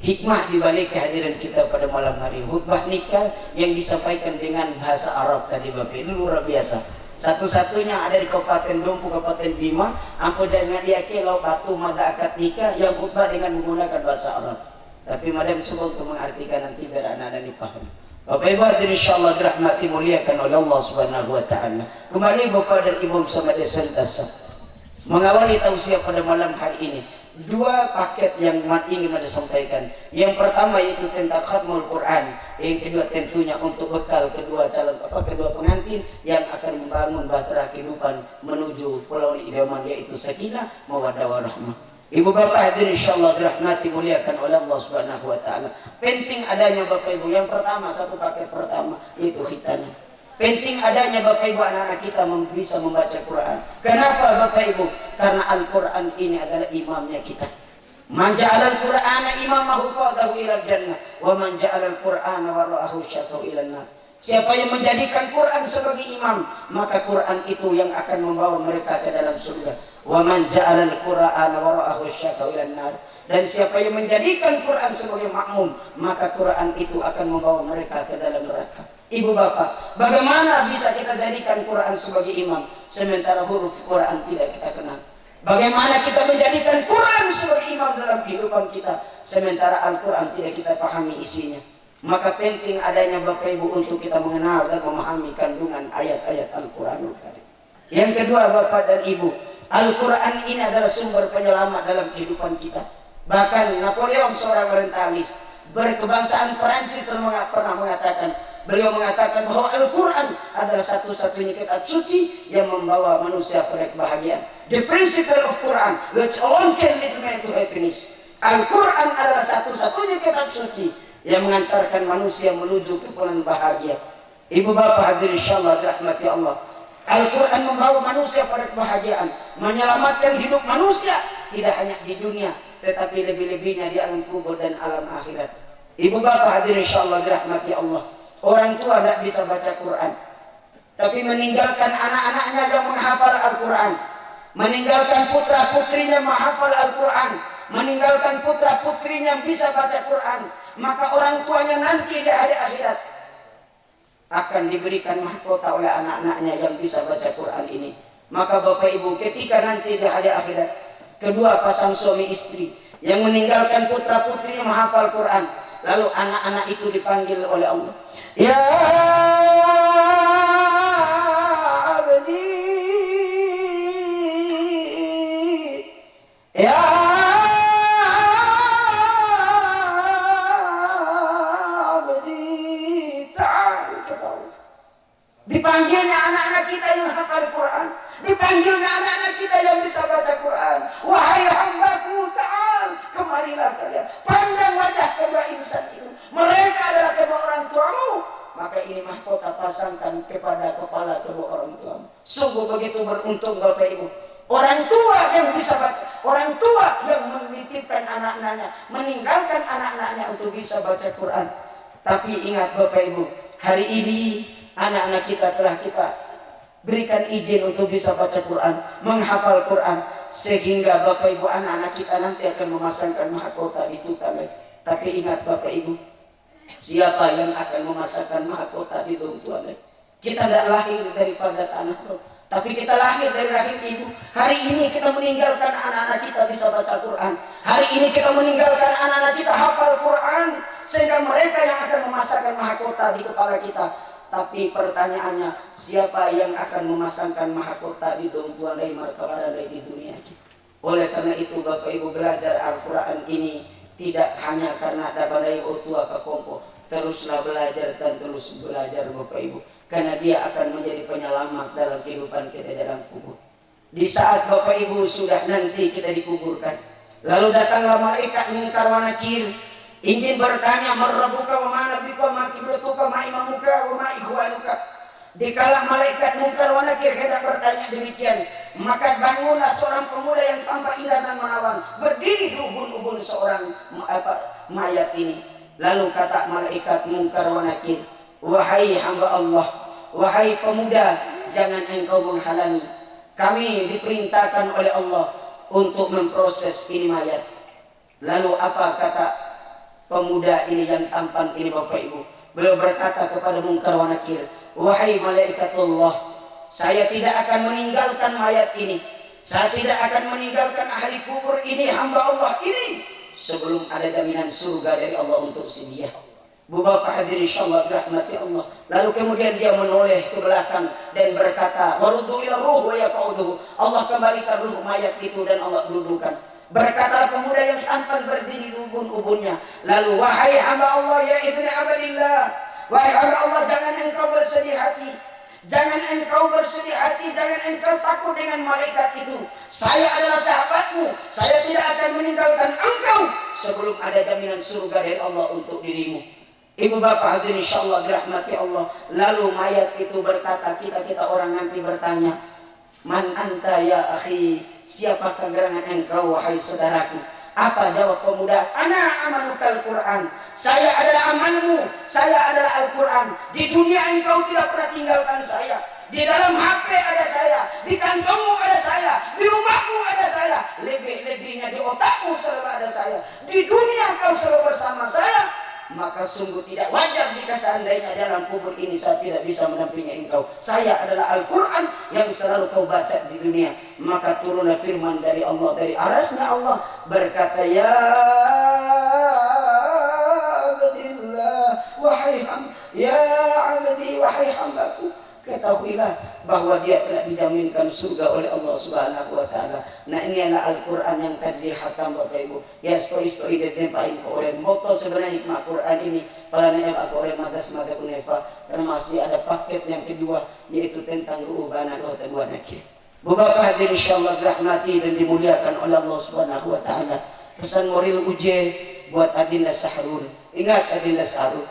Hikmah dibalik kehadiran kita pada malam hari khutbah nikah yang disampaikan dengan bahasa Arab tadi Bapak ini luar biasa. Satu-satunya ada di Kabupaten Dompu, Kabupaten Bima, ampo jangan diake lau batu Mada akad nikah yang khutbah dengan menggunakan bahasa Arab. Tapi Mada mencoba untuk mengartikan nanti biar anak-anak ini paham. Bapak Ibu hadir insyaallah dirahmati muliakan oleh Allah subhanahu wa ta'ala. Kembali Bapak dan Ibu sama desentasa mengawali tausiah pada malam hari ini. 2 paket yang ingin Mada sampaikan. Yang pertama yaitu tentang khatmul Quran. Yang kedua tentunya untuk bekal kedua pengantin yang akan membangun bahtera kehidupan menuju pulau idaman yaitu sakinah mawaddah warahmah. Ibu Bapak hadir insyaallah dirahmati muliakan oleh Allah Subhanahu wa taala. Penting adanya Bapak Ibu yang pertama, satu paket pertama yaitu khitanah. Penting adanya Bapak Ibu anak-anak kita bisa membaca Quran. Kenapa Bapak Ibu? Karena Al-Quran ini adalah imamnya kita. Man ja'alal Qur'ana imamahu qadahu ilal jannah wa man ja'alal Qur'ana wara'ahu syaqahu ilan nar. Siapa yang menjadikan Quran sebagai imam, maka Quran itu yang akan membawa mereka ke dalam surga. Wa man ja'alal Qur'ana wara'ahu syaqahu ilan nar. Dan siapa yang menjadikan Quran sebagai makmum, maka Quran itu akan membawa mereka ke dalam neraka. Ibu Bapak, bagaimana bisa kita jadikan Quran sebagai imam sementara huruf Quran tidak kita kenal? Bagaimana kita menjadikan Quran sebagai imam dalam kehidupan kita sementara Al-Quran tidak kita pahami isinya? Maka penting adanya Bapak Ibu untuk kita mengenal dan memahami kandungan ayat-ayat Al-Quranul Karim. Yang kedua Bapak dan Ibu, Al-Quran ini adalah sumber penyelamat dalam kehidupan kita. Bahkan Napoleon, seorang orientalis berkebangsaan Perancis, pernah mengatakan, beliau mengatakan bahwa Al-Quran adalah satu-satunya kitab suci yang membawa manusia pada kebahagiaan. The principle of Quran which alone can lead man to happiness. Al-Quran adalah satu-satunya kitab suci yang mengantarkan manusia menuju kepunahan bahagia. Ibu bapak hadirin insyaallah dirahmati Allah. Al-Quran membawa manusia pada kebahagiaan, menyelamatkan hidup manusia tidak hanya di dunia, tetapi lebih-lebihnya di alam kubur dan alam akhirat. Ibu bapak hadirin insyaallah dirahmati Allah. Orang tua tidak bisa baca Quran, tapi meninggalkan anak-anaknya yang menghafal Al-Quran, meninggalkan putra-putrinya menghafal Al-Quran, meninggalkan putra-putrinya yang bisa baca Quran, maka orang tuanya nanti di hari akhirat akan diberikan mahkota oleh anak-anaknya yang bisa baca Quran ini. Maka Bapak Ibu, ketika nanti di hari akhirat, kedua pasang suami istri yang meninggalkan putra-putrinya menghafal Quran, lalu anak-anak itu dipanggil oleh Allah, ya abdi, ya dipanggilnya anak-anak kita yang hafal Quran, dipanggilnya anak-anak kita yang bisa baca Quran. Wahai hambaku, ta'al, kemarilah kalian. Pandang wajah kedua insan itu, mereka adalah kedua orang tuamu. Maka ini mahkota pasangkan kepada kepala kedua orang tuamu. Sungguh begitu beruntung Bapak Ibu, orang tua yang bisa baca, orang tua yang menitipkan anak-anaknya, meninggalkan anak-anaknya untuk bisa baca Quran. Tapi ingat Bapak Ibu, hari ini anak-anak kita telah kita berikan izin untuk bisa baca Quran, menghafal Quran, sehingga Bapak Ibu anak-anak kita nanti akan memasangkan mahkota di tutan. Tapi ingat Bapak Ibu, siapa yang akan memasangkan mahkota di tutan? Kita tidak lahir daripada tanah roh, tapi kita lahir dari rahim ibu. Hari ini kita meninggalkan anak-anak kita bisa baca Quran. Hari ini kita meninggalkan anak-anak kita hafal Quran, sehingga mereka yang akan memasangkan mahkota di kepala kita. Tapi pertanyaannya, siapa yang akan memasangkan mahkota di tumpuan dari markabara di dunia ini? Oleh karena itu Bapak Ibu, belajar Al-Quran ini tidak hanya karena ada badai tua ke kompo. Teruslah belajar dan terus belajar Bapak Ibu, karena dia akan menjadi penyelamat dalam kehidupan kita dalam kubur. Di saat Bapak Ibu sudah nanti kita dikuburkan, lalu datanglah malaikat Munkar wa Nakir, ingin bertanya, marrabuka wa ma nabika wa ma kibratuka ma imamuka wa ma ikhwanuka. Dikala malaikat Munkar wa Nakir hendak bertanya demikian, maka bangunlah seorang pemuda yang tampak indah dan menawan, berdiri di ubun-ubun seorang mayat ini. Lalu kata malaikat Munkar wa Nakir, wahai hamba Allah, wahai pemuda, jangan engkau menghalangi. Kami diperintahkan oleh Allah untuk memproses ini mayat. Lalu apa kata pemuda ini yang tampan ini Bapak Ibu? Beliau berkata kepada Munkar wa Nakir, wahai malaikatullah, saya tidak akan meninggalkan mayat ini, saya tidak akan meninggalkan ahli kubur ini, hamba Allah ini, sebelum ada jaminan surga dari Allah untuk si dia. Bu Bapak hadirin insyaallah dirahmati Allah. Lalu kemudian dia menoleh ke belakang dan berkata, waruddu ila ruh wa yaqauduhu, Allah kembalikan ruh mayat itu dan Allah dudukan. Berkata pemuda yang tampan berdiri di ubun-ubunnya, lalu wahai hamba Allah, ya ibni abadillah, wahai hamba Allah, jangan engkau bersedih hati, jangan engkau bersedih hati, jangan engkau takut dengan malaikat itu. Saya adalah sahabatmu, saya tidak akan meninggalkan engkau sebelum ada jaminan surga dari Allah untuk dirimu. Ibu bapak hadirin insyaallah dirahmati Allah. Lalu mayat itu berkata, kita orang nanti bertanya, man anta ya akhi, siapakah gerangan engkau wahai saudaraku? Apa jawab pemuda? Ana amanukal Quran, saya adalah amanmu, saya adalah Al-Quran. Di dunia engkau tidak pernah tinggalkan saya, di dalam HP ada saya, di kantongmu ada saya, di rumahmu ada saya, lebih-lebihnya di otakmu selalu ada saya. Di dunia kau selalu bersama saya. Maka sungguh tidak wajar jika seandainya dalam kubur ini saya tidak bisa mendampingi engkau. Saya adalah Al-Quran yang selalu kau baca di dunia. Maka turunlah firman dari Allah, dari arasnya Allah, berkata, ya abdillah, wahai ya abdi, wahai hambaku, ketahuilah bahwa dia telah dijaminkan surga oleh Allah Subhanahu wa taala. Nah, ini adalah Al-Qur'an yang tadi hatam Bapak Ibu. Ya stoi detempain ko oleh moto sebenarnya hikmah Quran ini pada Al-Qur'an madas mada unefa, karena masih ada paket yang kedua yaitu tentang ru'ubana doa kedua nakir. Bapak hadirin insyaallah dirahmati dan dimuliakan oleh Allah Subhanahu wa taala. Pesan moral uje buat Adinda Sahrul. Ingat Adinda Sahrul.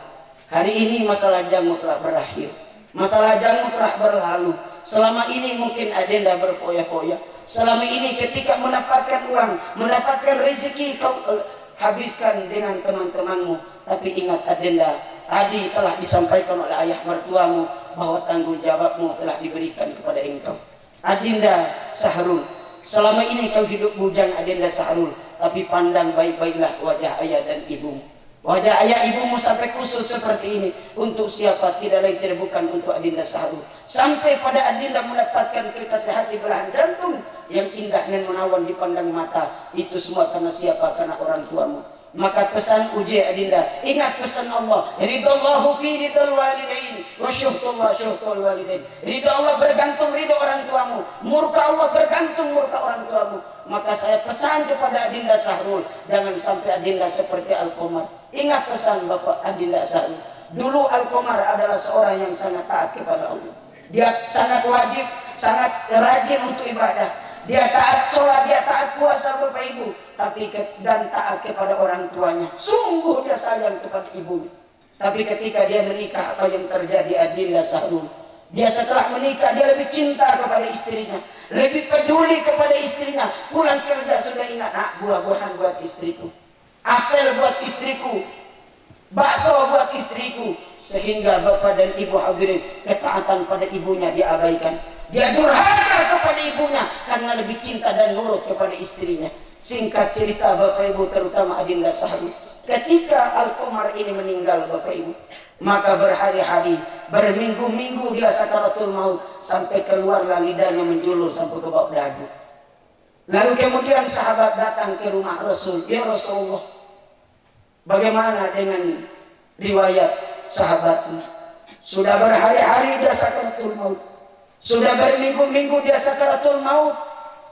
Hari ini masalah jamu telah berakhir. Masalah jamu telah berlalu. Selama ini mungkin Adinda berfoya-foya. Selama ini ketika mendapatkan uang, mendapatkan rezeki, kau habiskan dengan teman-temanmu. Tapi ingat Adinda, tadi telah disampaikan oleh ayah mertuamu bahwa tanggung jawabmu telah diberikan kepada engkau. Adinda Sahrul, selama ini kau hidup bujang Adinda Sahrul, tapi pandang baik-baiklah wajah ayah dan ibumu. Wajah ayah ibumu sampai kusut seperti ini. Untuk siapa? Tidak lain tidak bukan untuk Adinda Sahrul. Sampai pada Adinda mendapatkan kekasih di belahan jantung yang indah dan menawan dipandang mata. Itu semua karena siapa? Karena orang tuamu. Maka pesan uji Adinda, ingat pesan Allah, ridallahu fi ridal walidain wa syuhtullah syuhtul walidain. Ridha Allah bergantung ridha orang tuamu, murka Allah bergantung murka orang tuamu. Maka saya pesan kepada Adinda Sahrul, jangan sampai Adinda seperti Al-Qamar. Ingat pesan Bapak Adinda Sahrul. Dulu Al-Qamar adalah seorang yang sangat taat kepada Allah. Dia sangat wajib, sangat rajin untuk ibadah. Dia taat sholat, dia taat puasa Bapak Ibu, tapi dan taat kepada orang tuanya. Sungguh dia sayang kepada ibunya. Tapi ketika dia menikah, apa yang terjadi Adinda Sahrul? Dia setelah menikah, dia lebih cinta kepada istrinya, lebih peduli kepada istrinya. Pulang kerja sudah ingat, buah-buahan buat istriku, apel buat istriku, bakso buat istriku. Sehingga bapak dan ibu hadirin, ketaatan pada ibunya diabaikan. Dia durhaka kepada ibunya karena lebih cinta dan nurut kepada istrinya. Singkat cerita Bapak Ibu, terutama Adinda Sahrul, ketika Al-Qamar ini meninggal Bapak Ibu, maka berhari-hari, berminggu-minggu dia sakaratul maut, sampai keluarlah lidahnya menjulur sampai ke bawah dagu. Lalu kemudian sahabat datang ke rumah Rasul, ya Rasulullah, bagaimana dengan riwayat sahabatmu? Sudah berhari-hari dia sakaratul maut, sudah berminggu-minggu dia sakaratul maut,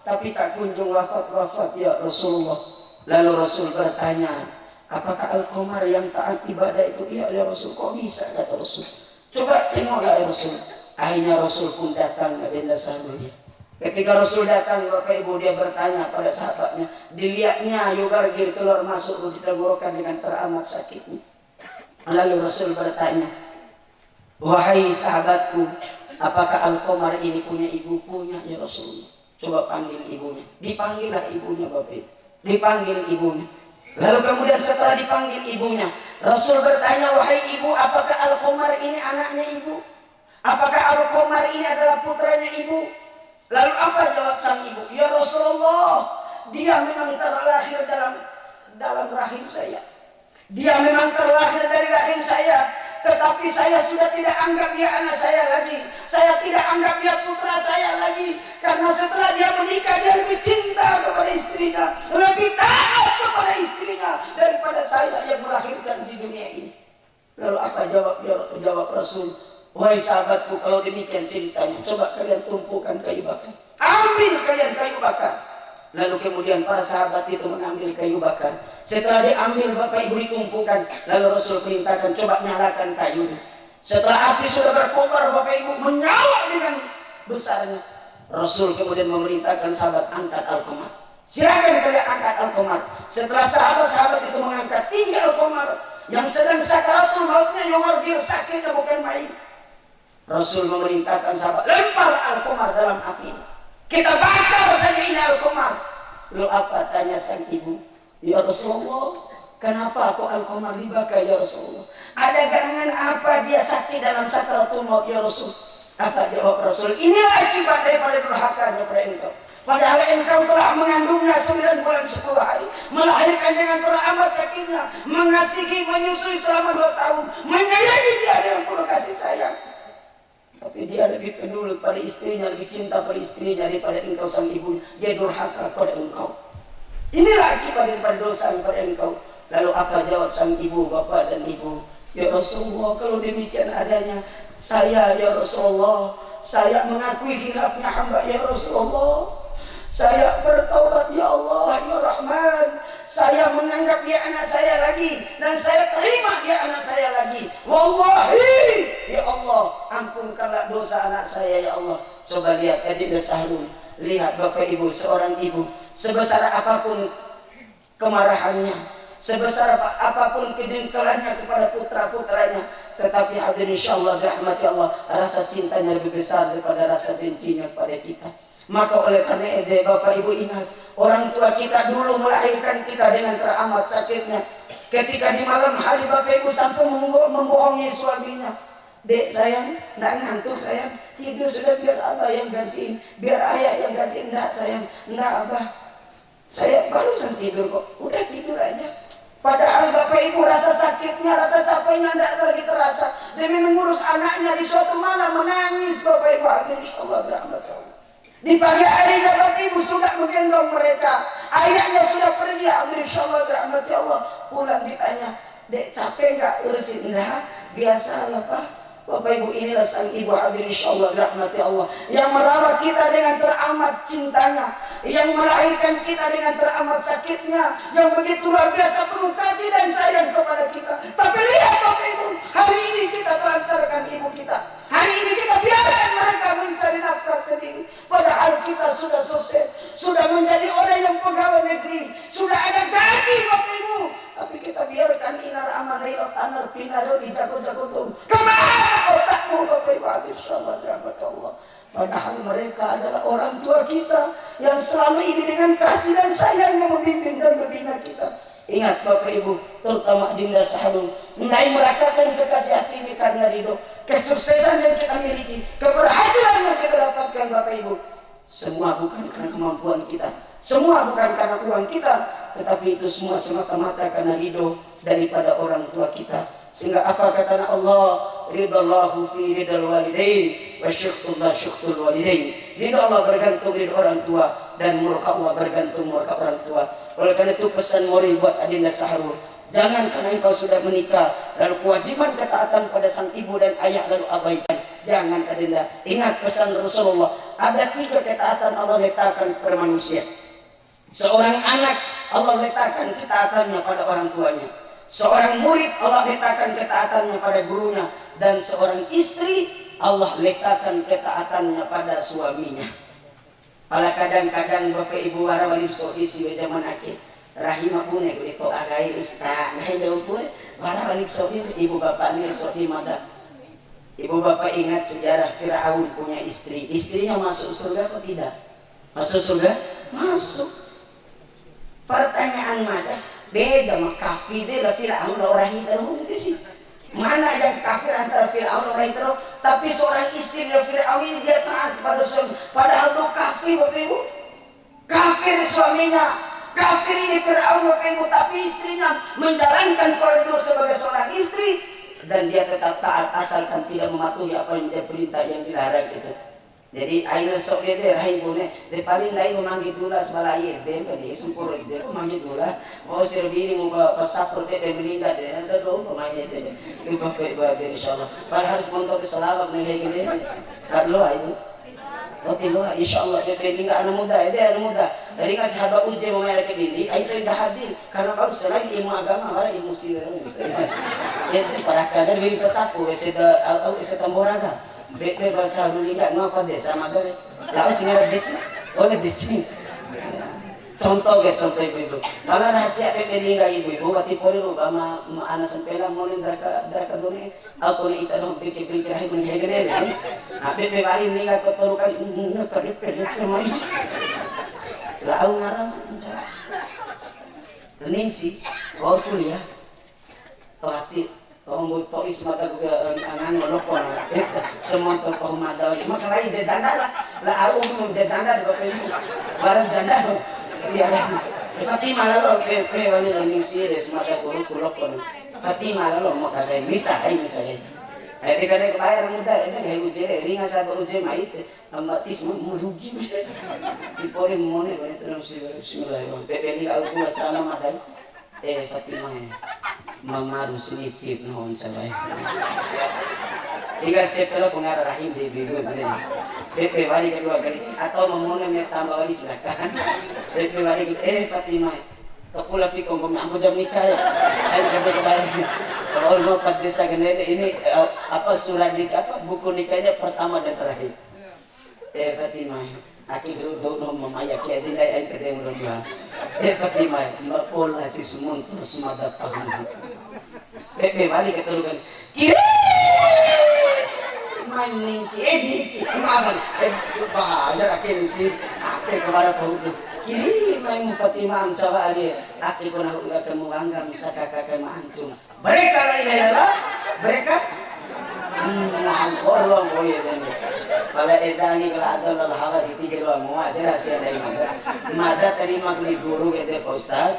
tapi tak kunjung wafat-wafat ya Rasulullah. Lalu Rasul bertanya, apakah Al-Qamar yang taat ibadah itu? Iya ya Rasul. Kok bisa? Kata Rasul. Coba tengoklah ya Rasul. Akhirnya Rasul pun datang Adinda Sahrul. Ketika Rasul datang Bapak Ibu, dia bertanya pada sahabatnya, dilihatnya Yugargir keluar masuk di tenggorokan dengan teramat sakitnya. Lalu Rasul bertanya, wahai sahabatku, apakah Al-Qamar ini punya ibu? Punya ya Rasulullah. Coba panggil ibunya. Dipanggillah ibunya Bapak Ibu. Dipanggil ibunya. Lalu kemudian setelah dipanggil ibunya, Rasul bertanya, wahai ibu, apakah Al-Qamar ini anaknya ibu? Apakah Al-Qamar ini adalah putranya ibu? Lalu apa jawab sang ibu? Ya Rasulullah, dia memang terlahir dalam rahim saya. Dia memang terlahir dari rahim saya, tetapi saya sudah tidak anggap dia anak saya lagi. Saya tidak anggap dia putra saya lagi. Karena setelah dia menikah, dia lebih cinta kepada istrinya, lebih taat kepada istrinya daripada saya yang melahirkan di dunia ini. Lalu apa jawab Rasul? Wahai sahabatku, kalau demikian ceritanya, coba kalian tumpukan kayu bakar. Ambil kalian kayu bakar. Lalu kemudian para sahabat itu mengambil kayu bakar. Setelah diambil Bapak Ibu ditumpukan, lalu Rasul perintahkan, coba nyalakan kayu itu. Setelah api sudah berkobar Bapak Ibu, menyala dengan besarnya, Rasul kemudian memerintahkan sahabat angkat Al-Qamar. Silakan kalian angkat Al-Qamar. Setelah sahabat-sahabat itu mengangkat, tinggi Al-Qamar yang sedang sakaratul mautnya, yang orgil sakitnya bukan main. Rasul memerintahkan sahabat, lempar Al-Qamar dalam api. Kita bakar saja ini Al-Qamar. Lalu apa? Tanya sang ibu. Ya Rasulullah, kenapa kok Al-Qamar dibakar ya Rasulullah? Ada gerangan apa dia sakit dalam sakaratul maut ya Rasul? Apa jawab Rasul? Inilah akibat daripada durhakanya pada engkau. Padahal engkau telah mengandungnya 9 bulan 10 hari, melahirkan dengan teramat sakitnya, mengasihi, menyusui selama 2 tahun, menyayangi dia dengan penuh kasih sayang. Tapi dia lebih peduli pada istrinya, lebih cinta pada istrinya daripada engkau sang ibu. Dia durhaka pada engkau. Inilah akibat daripada dosa pada engkau. Lalu apa jawab sang ibu, bapak dan ibu? Ya Rasulullah, kalau demikian adanya, saya ya Rasulullah, saya mengakui hilafnya hamba ya Rasulullah. Saya bertaubat ya Allah ya Rahman. Saya menganggap dia anak saya lagi, dan saya terima dia anak saya lagi. Wallahi ya Allah, ampunkanlah dosa anak saya ya Allah. Coba lihat Adinda Sahrul, lihat Bapak Ibu, seorang ibu sebesar apapun kemarahannya, sebesar apapun kejengkelannya kepada putra-putranya, tetapi hadirin insyaallah dirahmati Allah, rasa cintanya lebih besar daripada rasa bencinya kepada kita. Maka oleh karena itu Bapak Ibu ingat, orang tua kita dulu melahirkan kita dengan teramat sakitnya. Ketika di malam hari Bapak Ibu sampai membohongi suaminya, dek sayang, enggak ngantuk sayang, tidur sudah, biar abah yang gantiin, biar ayah yang gantiin. Enggak sayang, enggak abah, saya barusan tidur kok, udah tidur aja. Padahal Bapak Ibu rasa sakitnya, rasa capeknya enggak lagi terasa. Demi mengurus anaknya di suatu malam menangis Bapak Ibu, akhirnya insyaallah berahmat Allah. Di pagi hari Bapak Ibu sudah menggendong mereka, ayahnya sudah pergi, akhirnya insyaallah berahmat Allah. Pulang ditanya, dek capek enggak urusin? Enggak, biasalah Pak. Bapak Ibu, inilah sang ibu, hadirin insyaallah dirahmati Allah, yang merawat kita dengan teramat cintanya, yang melahirkan kita dengan teramat sakitnya, yang begitu luar biasa penuh kasih dan sayang kepada kita. Tapi lihat Bapak Ibu, hari ini kita telantarkan ibu kita, hari ini kita biarkan mereka mencari nafkah sendiri. Padahal kita sudah sukses, sudah menjadi orang yang pegawai negeri, sudah ada gaji Bapak Ibu, tapi kita biarkan inar amanai otanar pinaro di jago-jago tuh. Kemana otakmu Bapak Ibu? Insyaallah dirahmati Allah. Padahal mereka adalah orang tua kita yang selalu ini dengan kasih dan sayangnya membimbing dan membina kita. Ingat Bapak Ibu, terutama Adinda Sahrul, mulai meratakan kekasih hati ini karena ridho, kesuksesan yang kita miliki, keberhasilan yang kita dapatkan Bapak Ibu, semua bukan karena kemampuan kita, semua bukan karena uang kita, tetapi itu semua semata-mata karena ridho daripada orang tua kita. Sehingga apa kata Allah, ridallahu fi ridal walidain wa syukrullah syukrul walidain. Ridho Allah bergantung ridho orang tua, dan murka Allah bergantung murka orang tua. Oleh karena itu pesan moral buat Adinda Sahrul, jangan karena engkau sudah menikah lalu kewajiban ketaatan pada sang ibu dan ayah lalu abaikan. Jangan Adinda, ingat pesan Rasulullah, ada 3 ketaatan Allah letakkan kepada manusia. Seorang anak Allah letakkan ketaatannya pada orang tuanya, seorang murid Allah letakkan ketaatannya pada gurunya, dan seorang istri Allah letakkan ketaatannya pada suaminya. Pala kadang-kadang Bapak Ibu warawali soisi zaman akhir rahimah pune itu agai ista nah daun pune warawali soisi ibu bapak ini soisi mada. Ibu bapak ingat sejarah Firaun punya istri, istrinya masuk surga atau tidak? Masuk surga? Masuk. Pertanyaan mada, beda mah kafir deh lah Firaun orang hidup itu sih. Mana yang kafir antara Firaun orang itu? Tapi seorang istri dari Firaun ini dia taat kepada suami. Padahal itu kafir Bapak Ibu. Kafir suaminya, kafir ini Firaun Bapak Ibu, tapi istrinya menjalankan koridor sebagai seorang istri, dan dia tetap taat asalkan tidak mematuhi apa yang menjadi perintah yang dilarang itu. Jadi aina sok dia deh rahim bune, de paling lain memanggil dula sebalai deh, dia sempurna deh, memanggil dula, mau serbiri mau pasapor deh, meninggal deh, ada dong pemainnya deh, itu Bapak Ibu deh insyaallah. Padahal harus montok keselawat nih kayak gini, kalau itu, oke lo insyaallah deh meninggal anak muda, anak muda, dari nggak sahabat uji mau mereka ini, itu dah hadir, karena kau selain ilmu agama, ada ilmu sihir, jadi para kadang beri pasapor, saya tamboraga. Bebe bahasa Ruliga ngapa desa magare laos ngira desa oleh desa contoh ibu-ibu malah rahasia bebe lingga ibu-ibu wati pori ruba ma ana sempela molin darka doni aku ni ita no pikir rahi mun hegene nah bebe bari lingga kotorukan ka bebe semua lau ngaram Nensi baru kuliah wati Tunggu tois mata gue angan molokon, semua tokoh mata. Maka lagi janda lah aku belum janda Bapak Ibu, barang janda dong. Iya, Fatimah lalu pepe wali lagi sih, semata guru kulokon. Fatimah lalu mau kagak bisa. Jadi kadang kebayar muda, itu kayak ujere, ringan sahabat ujere mait, amatis merugi. Di pori mone, itu nasi Bismillahirrahmanirrahim. Pepe ini aku buat sama madai, Fatimah. mamaru selifip nohon sabay. Tinggal cek kalau pengarah rahim di biru bener. BP wali kedua kali atau memuna me tambah wali silakan. BP wali Fatimah. Kapula fikong kami aku jam nikah ya. Ayo kita kembali. Kalau mau pada desa ini apa surat nikah apa buku nikahnya pertama dan terakhir. Fatimah. Aki geruduk no mamaya kia dindai ayo kita yang berdua. Fatimah. Mbak pola si semun terus mada paham. BP wali ketulukan. Kira. Main mengisi, edisi, maafan, bahaya akhirnya sih, akhir kemana pun kiri main Fatimah coba dia, akhir kena udah kamu anggap bisa kakak kamu ancung, mereka lain lah, mereka, orang boleh deh, kalau edangi kalau ada lah hawa di tiga doang, mau ada rahasia dari mana, mada terima beli guru gitu Ustaz,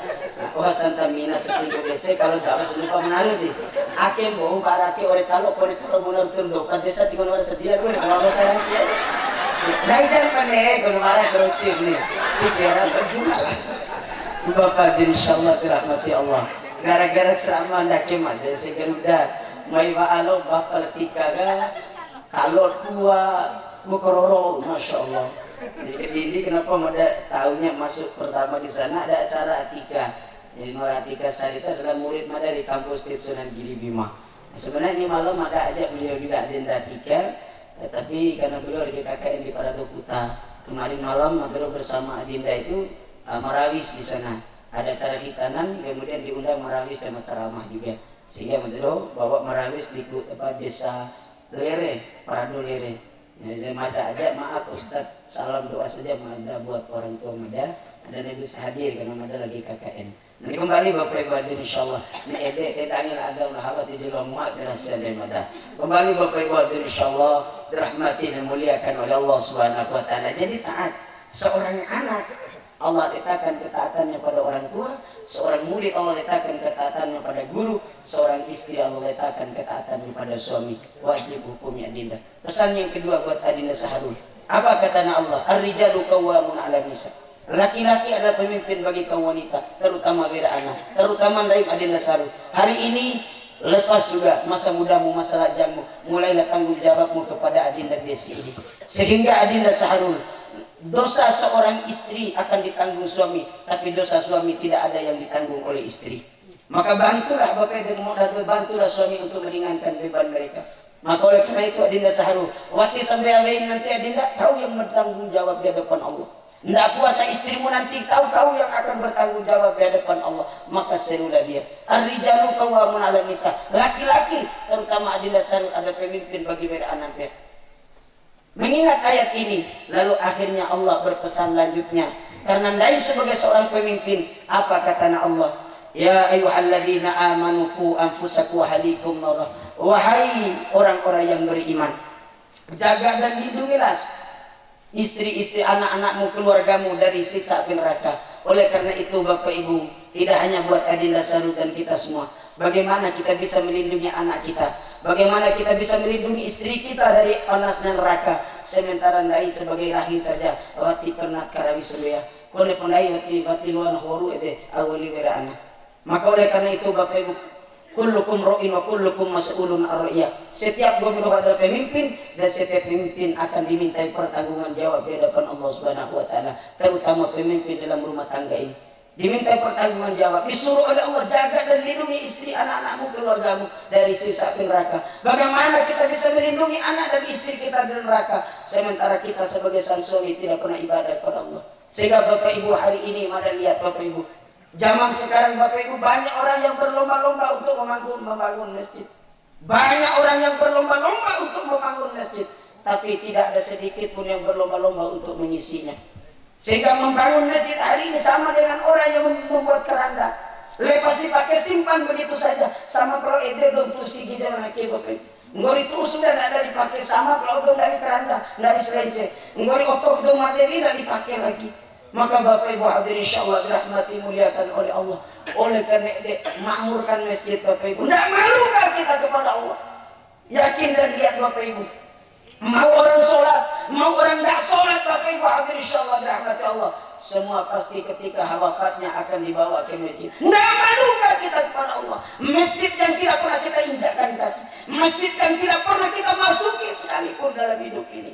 wah Santa Mina sesinggung desa kalau jawab selupa menaruh sih. Akhir bohong parati oleh kalau benar tunduk pada desa tiga orang sedia gue kalau saya sih naik jadi pandai kalau marah korupsi nih isiran berguna lah Bapak insyaallah dirahmati Allah gara-gara selama anda kemat desa Garuda mai waalo bapak tika kalau tua bukororo masya Allah jadi ini kenapa ada tahunya masuk pertama di sana ada acara atika. Jadi Nuratika Sarita adalah murid Mada di kampus Sunan Giri Bima. Sebenarnya ini malam ada aja beliau juga Adinda Tika, tapi karena beliau di KKN di Paradokuta kemarin malam beliau bersama Adinda itu merawis di sana. Ada acara hitanan, kemudian diundang merawis dan ceramah juga. Sehingga beliau bawa merawis di desa Lere, Parado Lere. Ya, Mada aja maaf Ustadz, salam doa saja Mada buat orang tua Mada dan yang bisa hadir karena Mada lagi KKN. Nanti kembali Bapak Ibu hadirin insyaallah. Ini edangil agama hawati jilo muat dirahsia dari Mada. Kembali Bapak Ibu hadirin insyaallah dirahmati dan muliakan oleh Allah Subhanahu wa taala. Jadi taat seorang anak Allah letakkan ketaatannya pada orang tua, seorang murid Allah letakkan ketaatannya pada guru, seorang istri Allah letakkan ketaatannya pada suami. Wajib hukumnya Adinda. Pesan yang kedua buat Adinda Saharul. Apa kata Allah? Ar-rijalu qawwamun 'ala nisa. Laki-laki adalah pemimpin bagi kaum wanita, terutama wira anak, terutama Daim Adinda Saharul. Hari ini lepas juga masa mudamu, masa lajangmu, mulailah tanggung jawabmu kepada Adinda Desi ini. Sehingga Adinda Saharul, dosa seorang istri akan ditanggung suami, tapi dosa suami tidak ada yang ditanggung oleh istri. Maka bantulah Bapak Ibu, bantulah suami untuk meringankan beban mereka. Maka oleh karena itu Adinda Saharul, wati sampai awain nanti Adinda, kau yang bertanggung jawab di hadapan Allah. Tidak puasa istrimu nanti, tahu kau yang akan bertanggung jawab di hadapan Allah. Maka serulah dia. Ar-rijalu qawwamun 'ala nisa. Laki-laki, terutama Adinda Saharul adalah pemimpin bagi wira anak. Mengingat ayat ini, lalu akhirnya Allah berpesan lanjutnya. Karena Daim sebagai seorang pemimpin, apa kata Allah? Ya ayyuhalladzina amanu qu anfusakum wa ahlikum nar. Wahai orang-orang yang beriman, jaga dan lindungilah istri-istri anak-anakmu, keluargamu dari siksa api neraka. Oleh karena itu Bapak Ibu, tidak hanya buat Adinda Saharul dan kita semua, bagaimana kita bisa melindungi anak kita, bagaimana kita bisa melindungi istri kita dari panas dan neraka. Sementara Dai sebagai rahi saja wati pernah karawi seluya kone pendai wati luan horu ede awali wira anak. Maka oleh karena itu Bapak Ibu, kullukum ra'in wa kullukum mas'ulun ar-ra'iyah. Setiap gubernur adalah pemimpin dan setiap pemimpin akan dimintai pertanggungan jawab di hadapan Allah Subhanahu wa taala, terutama pemimpin dalam rumah tangga ini. Dimintai pertanggungan jawab, disuruh oleh Allah jaga dan lindungi istri anak-anakmu, keluargamu dari siksa api neraka. Bagaimana kita bisa melindungi anak dan istri kita dari neraka sementara kita sebagai sang suami tidak pernah ibadah kepada Allah. Sehingga Bapak Ibu hari ini mada lihat Bapak Ibu, zaman sekarang Bapak Ibu banyak orang yang berlomba-lomba untuk membangun masjid. Banyak orang yang berlomba-lomba untuk membangun masjid, tapi tidak ada sedikit pun yang berlomba-lomba untuk mengisinya. Sehingga membangun masjid hari ini sama dengan orang yang membuat keranda. Lepas dipakai simpan begitu saja. Sama kalau ide untuk sigi jalan lagi Bapak. Ngori itu sudah tidak ada dipakai, sama kalau itu dari keranda, dari selesai. Ngori otot itu materi tidak dipakai lagi. Maka Bapak Ibu hadirin insyaallah dirahmati muliakan oleh Allah. Oleh karena makmurkan masjid Bapak Ibu. Tidak malukah kita kepada Allah? Yakin dan lihat Bapak Ibu. Mau orang sholat mau orang tidak sholat Bapak Ibu hadirin insyaallah dirahmati Allah, semua pasti ketika wafatnya akan dibawa ke masjid. Tidak malukah kita kepada Allah? Masjid yang tidak pernah kita injakkan kaki, masjid yang tidak pernah kita masuki sekalipun dalam hidup ini.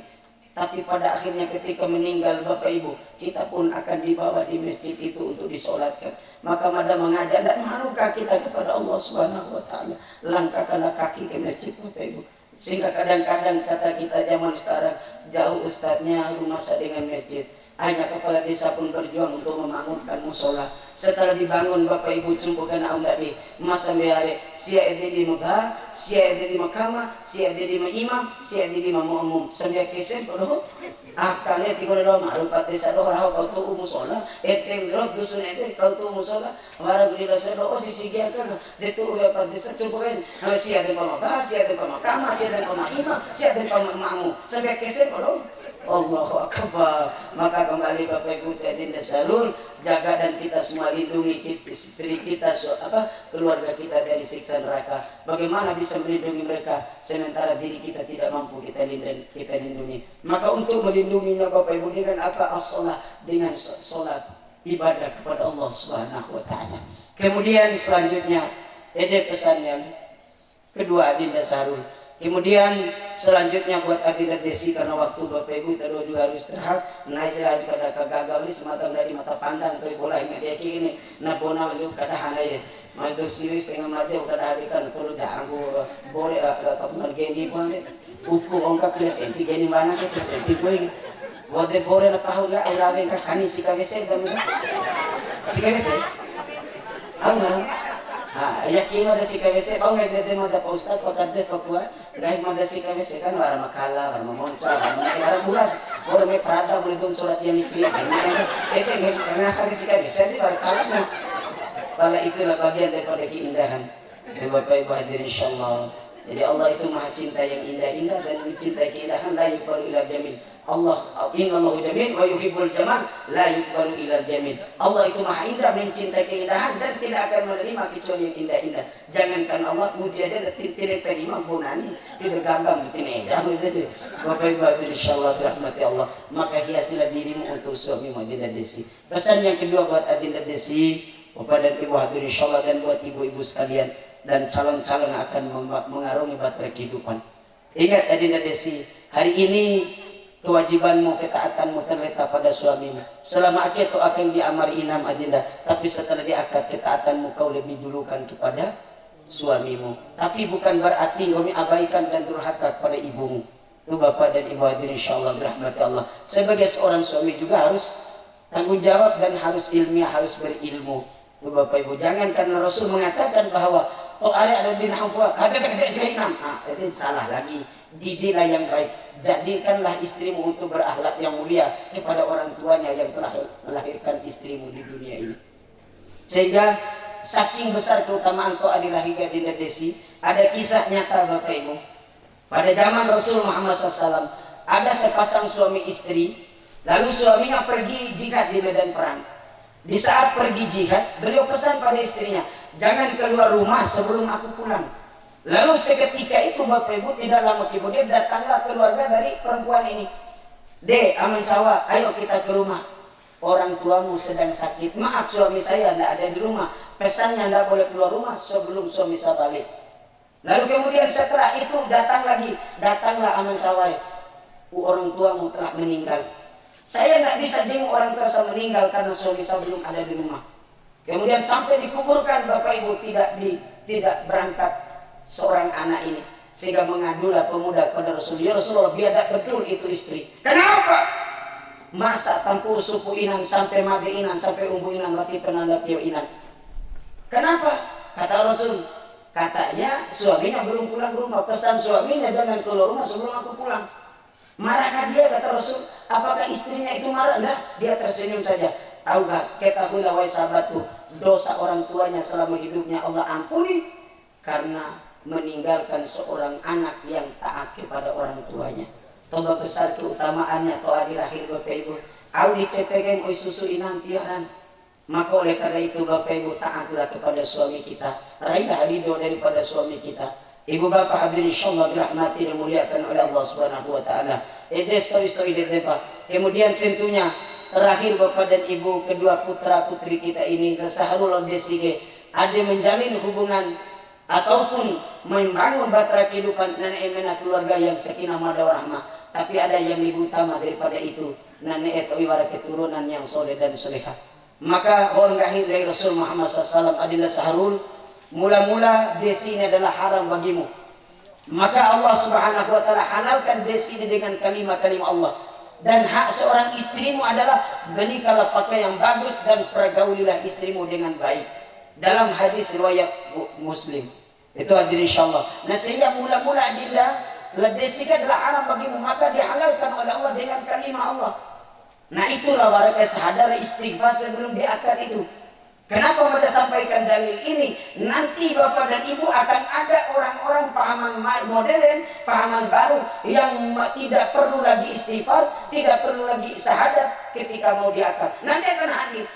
Tapi pada akhirnya ketika meninggal Bapak Ibu, kita pun akan dibawa di masjid itu untuk disolatkan. Maka mada mengajak dan malukah kita kepada Allah Subhanahu wa taala, langkahkanlah kaki ke masjid Bapak Ibu. Sehingga kadang-kadang kata kita zaman sekarang, jauh ustadznya rumah saya dengan masjid. Hanya kepala desa pun berjuang untuk membangunkan musola. Setelah dibangun Bapak Ibu cumpukan aundadi masa biare sia ede di mabah, sia ede di makama, sia ede di imam, sia ede di umum. Sampai kesen podo akalnya tiga doa marupat desa doa kau tu musola, eteng doa dusun ede kau tu musola. Warag di desa doa sisi dia kan detu udah desa cumpukan sia ede pamabah, sia ede pamakama, sia ede imam, sia ede umum. Sampai kesen podo Allahu Akbar. Maka kembali Bapak Ibu Adinda Sarul, jaga dan kita semua lindungi istri kita, keluarga kita dari siksa neraka. Bagaimana bisa melindungi mereka sementara diri kita tidak mampu kita lindungi. Maka untuk melindunginya Bapak Ibu dengan apa? As-sholat, dengan sholat ibadah kepada Allah Subhanahu wa taala. Kemudian selanjutnya ada pesan yang kedua Adinda Sarul. Kemudian selanjutnya buat Adinda Desi, karena waktu Bapak Ibu kita juga harus istirahat. Nah saya kada kagagal ni sematang dari mata pandang tu bola media kini. Nah bona lu kada hanai. Madu siwis tengah mati kada hadikan tulu jangan boleh kapan geni pun uku ongkap presenti geni mana ke presenti boy. Wode boleh na pahu ga urawen ka kani sikawese damu. Sikawese. Auna. Yakin ada si KWC, bau ngegede mo da pa ustad o kadde pa kuha. Dahil mo da si KWC kan wala makala, wala mamonsa, wala bulat. Wala may prada, wala doon surat yan istri. Ito nasa si KWC, di ba kalat na. Pala itulah bagian daripada keindahan. Bapak Ibu hadirin insyaallah. Jadi Allah itu maha cinta yang indah-indah dan mencintai keindahan, la yuqbalu ila jamil. Innallahu jamil wa yuhibbul jamal, la yuqbalu ila jamil. Allah itu maha indah, mencintai keindahan dan tidak akan menerima kecuali yang indah-indah. Jangankan Allah muji aja tidak terima bonani, tidak gampang begini. Jangan itu. Bapak Ibu hadirin insyaallah dirahmati Allah. Maka hiasilah dirimu untuk suamimu Adinda Desi. Pesan yang kedua buat Adinda Desi, Bapak dan Ibu hadirin insyaallah, dan buat ibu-ibu sekalian dan calon-calon akan mengarungi bahtera kehidupan. Ingat Adinda Desi, hari ini kewajibanmu, ketaatanmu terletak pada suamimu. Selama akad itu akan diamari inam Adinda, tapi setelah diakad ketaatanmu kau lebih dulukan kepada suamimu. Tapi bukan berarti kami abaikan dan durhaka kepada ibumu. Itu Bapak dan Ibu hadirin insyaallah dirahmati Allah. Sebagai seorang suami juga harus tanggung jawab dan harus ilmiah, harus berilmu. Itu Bapak Ibu, jangan karena Rasul mengatakan bahwa ada di nahwa, ada tidak sehingga itu salah lagi. Didiklah yang baik, jadikanlah istrimu untuk berakhlak yang mulia kepada orang tuanya yang telah melahirkan istrimu di dunia ini. Sehingga saking besar keutamaan to'ah dirahiga Adinda Desi, ada kisah nyata Bapak Ibu. Pada zaman Rasul Muhammad SAW, ada sepasang suami istri, lalu suaminya pergi jihad di medan perang. Di saat pergi jihad, beliau pesan pada istrinya, jangan keluar rumah sebelum aku pulang. Lalu seketika itu Bapak Ibu, tidak lama kemudian datanglah keluarga dari perempuan ini. Aman sawa, ayo kita ke rumah. Orang tuamu sedang sakit. Maaf suami saya tidak ada di rumah. Pesannya tidak boleh keluar rumah sebelum suami saya balik. Lalu kemudian setelah itu datanglah aman sawa. Orang tuamu telah meninggal. Saya tidak bisa jenguk orang tua saya meninggal karena suami saya belum ada di rumah. Kemudian sampai dikuburkan Bapak Ibu tidak berangkat seorang anak ini, sehingga mengadulah pemuda pada Rasulullah. Ya Rasulullah, biadab betul itu istri. Kenapa? Masa tampur suku inan sampai made inan sampai umbu inan laki penanda tio inan. Kenapa? Kata Rasul, katanya suaminya belum pulang rumah. Pesan suaminya jangan keluar rumah sebelum aku pulang. Marahkah dia? Kata Rasul. Apakah istrinya itu marah? Enggak, dia tersenyum saja. Tahu gak? Ketahuilah wahai sahabatku, dosa orang tuanya selama hidupnya Allah ampuni karena meninggalkan seorang anak yang taat kepada orang tuanya. Toba besar keutamaannya toa di akhir Bapak Ibu. Au dicepeken oi susu inan tiaran. Maka oleh karena itu Bapak Ibu taatlah kepada suami kita. Raihlah ridho daripada suami kita. Ibu bapak hadirin insyaallah dirahmati dan dimuliakan oleh Allah Subhanahu wa taala. Ede story dede Pak. Kemudian tentunya terakhir bapak dan ibu kedua putra putri kita ini Saharul Desige ada menjalin hubungan ataupun membangun bahtera kehidupan nenek emena keluarga yang sakinah mawaddah warahmah. Tapi ada yang lebih utama daripada itu, nenek itu ibarat keturunan yang soleh dan solehah. Maka orang lahir dari Rasul Muhammad SAW adalah Saharul. Mula-mula desi ini adalah haram bagimu. Maka Allah Subhanahu wa taala halalkan desi ini dengan kalimat-kalimat Allah. Dan hak seorang istrimu adalah belikanlah pakaian yang bagus dan pergaulilah istrimu dengan baik. Dalam hadis riwayat Muslim. Itu hadirin insyaallah. Nah sehingga mula-mula adillah desi adalah haram bagimu, maka dihalalkan oleh Allah dengan kalimat Allah. Nah itulah warga sadar istighfar sebelum diakad itu. Kenapa mereka sampaikan dalil ini? Nanti bapak dan ibu akan ada orang-orang pahaman modern, pahaman baru yang tidak perlu lagi istighfar, tidak perlu lagi syahadat ketika mau diakad. Nanti akan hadir.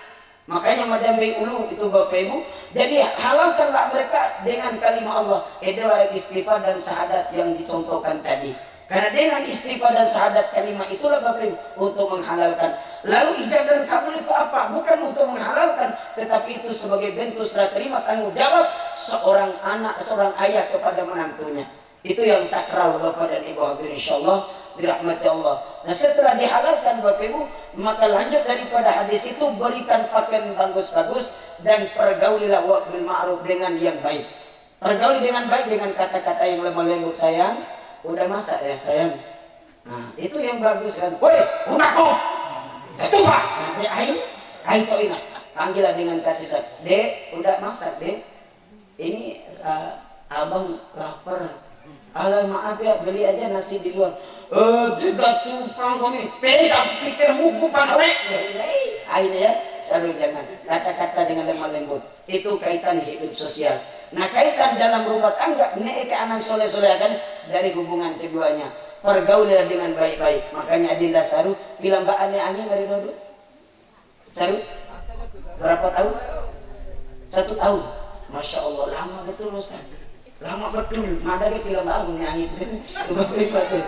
Makanya madam bayi ulu itu bapak ibu. Jadi halalkanlah mereka dengan kalimat Allah. Adalah istighfar dan syahadat yang dicontohkan tadi. Karena dengan istighfar dan syahadat kalimat itulah bapak ibu untuk menghalalkan. Lalu ijab dan kabul itu apa? Bukan untuk menghalalkan, tetapi itu sebagai bentuk serah terima tanggung jawab seorang anak, seorang ayah kepada menantunya. Itu yang sakral bapak dan ibu hadirin insyaallah dirahmati Allah. Nah setelah dihalalkan bapak ibu, maka lanjut daripada hadis itu berikan pakaian bagus-bagus dan pergaulilah bil ma'ruf dengan yang baik. Pergauli dengan baik dengan kata-kata yang lemah lembut, sayang. Udah masak ya sayang. Nah itu yang bagus kan. Woi, unaku. Itu pak. Ayo toilah. Panggilah dengan kasih sayang. Dek, udah masak dek. Ini abang lapar. Alah maaf ya, beli aja nasi di luar. Tidak tumpang kami. Pecah pikirmu bukan oleh. Ayo ya, selalu jangan kata-kata dengan lemah lembut. Itu kaitan hidup sosial. Nah kaitan dalam rumah tangga, nek ke anak soleh-soleh kan dari hubungan keduanya. Pergaulilah dengan baik-baik. Makanya Adinda Saru bilang mbak aneh-aneh dari dulu. Saru berapa tahun? 1 tahun. Masya Allah lama betul Ustaz. Lama betul. Mana dia bilang mbak aneh-aneh betul.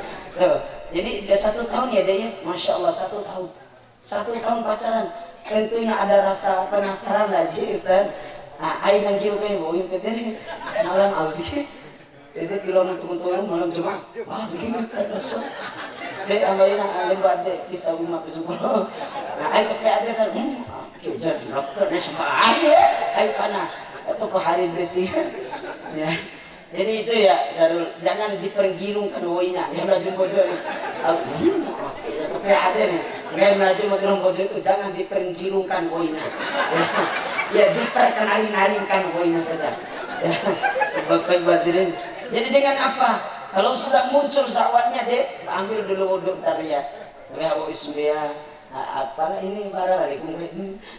Jadi udah 1 tahun ya dia. Masya Allah 1 tahun. 1 tahun pacaran. Tentunya ada rasa penasaran lagi Ustaz. Ayo nang kilo kayak mau impetin malam alsi. Itu kilo untuk malam cuma. Wah segini Ustaz. Dek ambilin lembab dek bisa rumah besok. Nah ayo ke ada sar. Jadi dokter nih semua ada. Ayo pana. Atau hari desi. Ya. Jadi itu ya Sarul, jangan dipergilungkan woinya. Yang laju bojo tapi ada nih. Yang laju madron bojo itu jangan dipergilungkan woinya. Ya diperkenalin-alinkan woinya saja. Ya, bapak hadirin. Jadi dengan apa? Kalau sudah muncul zawatnya dek, ambil dulu wudhu ntar ya. Ya ismia apa ini barangkali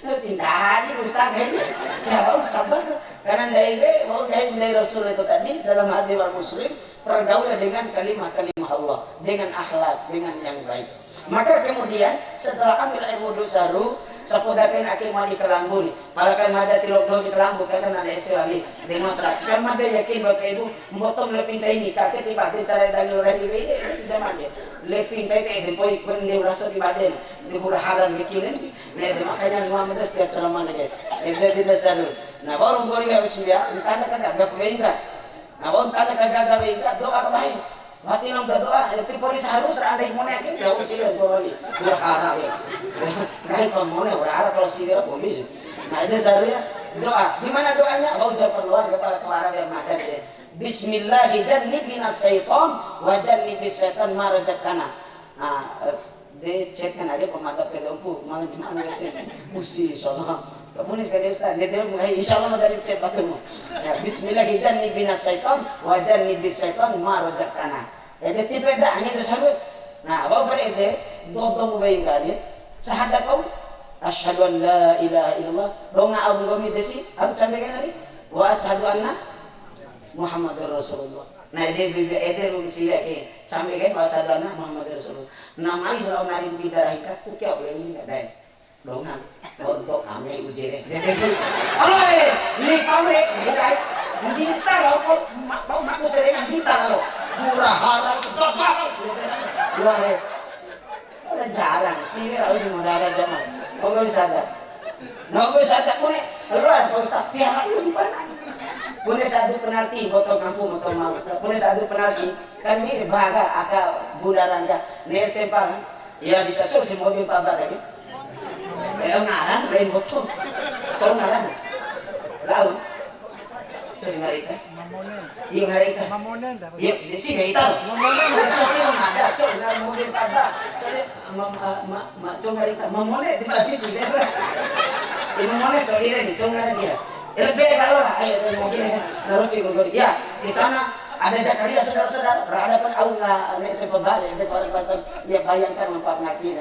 tidak Ustaz ya baru sabar karena dari Rasul itu tadi dalam hadis Muslim pergaulan dengan kalimat-kalimat Allah dengan akhlak dengan yang baik. Maka kemudian setelah ambil air wudhu saru sapudakan akhir mandi kelambu nih malakan mada tilok di kelambu kan ada isi lagi di masyarakat kan mada yakin bahwa itu memotong lepin saya ini kakek tiba-tiba cara dari orang ini sudah mandi lepin saya itu poin benda rasa di badan di hura halan kecilin nah makanya Muhammad setiap ceramah aja itu tidak saru nah baru ya usmia entah kan agak enggak nah baru entah agak enggak doa baik mati nang berdoa, itu polis harus ada yang mau yakin, ya udah sih lagi, berharap ya, kayak pemone berharap kalau sih dia polis, nah itu seharusnya doa, gimana doanya? Kau ucap keluar kepala kemana biar mata deh, Bismillahirrahmanirrahim, syaitan, wajannibis syaitan marajatana, nah dia cek kan ada pematah pedompu, malam cuma ngasih pusi soalnya. Kemudian sekali Ustaz, dia mulai insyaallah dari cek batumu. Ya, Bismillahirrahmanirrahim syaitan wa jannibis syaitan ma razaqtana. Ya jadi beda hanya itu sahabat. Nah, bawa pada itu dodong bayi kali. Sahadat kau asyhadu an la ilaha illallah. Dong abu kami desi, aku sampaikan tadi. Wa asyhadu anna Muhammadur Rasulullah. Nah, dia mesti ke sampaikan wa asyhadu anna Muhammadur Rasulullah. Nama Islam narin bidara hita tu kya boleh ni ada. Dongan untuk kami uji deh. Aloi, ini famre, tidak. Gitar lo, mau aku seringan gitar lo. Murah hara itu bapak. Luar udah jarang sih, harus modal zaman. Kau sadar. Gue sadar pun keluar Ustaz. Pihak lu di mana? Boleh satu penalti, botol kampung, botol mau. Boleh satu penalti. Kan mirip baga, akal budaran kan. Ner sepang, ya bisa cok si mobil pabak lagi. Ngaran lain botol. Cok ngaran. Lalu. Cok ngarita. Iya ngarita. Iya di sini itu. Soalnya ada cok dengan mobil pabak. Soalnya cok ngarita. Mamonen di mana sih? Ini mana saudara di congkak dia. Lebih kalau lah ayo dari mobil naruh cikgu ya di sana ada Zakaria saudara-saudara berhadapan Allah nek sebalik depan pasar dia bayangkan empat nanti.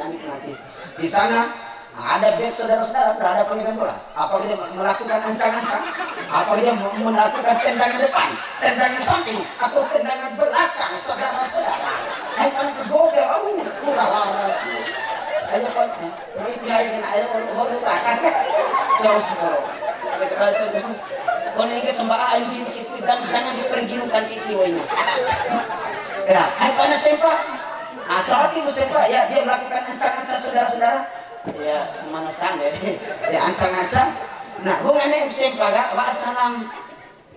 Di sana ada bek saudara-saudara berhadapan dengan bola. Apakah dia melakukan ancang-ancang? Apakah dia melakukan tendangan depan, tendangan samping, atau tendangan belakang saudara-saudara? Hai mana kegoda kurang ayo kon ini biarin ayo baru bahkan jauh semua kon ini sembah ayo itu dan jangan dipergilukan itu ini ya ayo panas sempat saat itu sempat ya dia melakukan ancang-ancang saudara-saudara ya mana sana ya ancang-ancang nah hubungannya sempat gak wassalam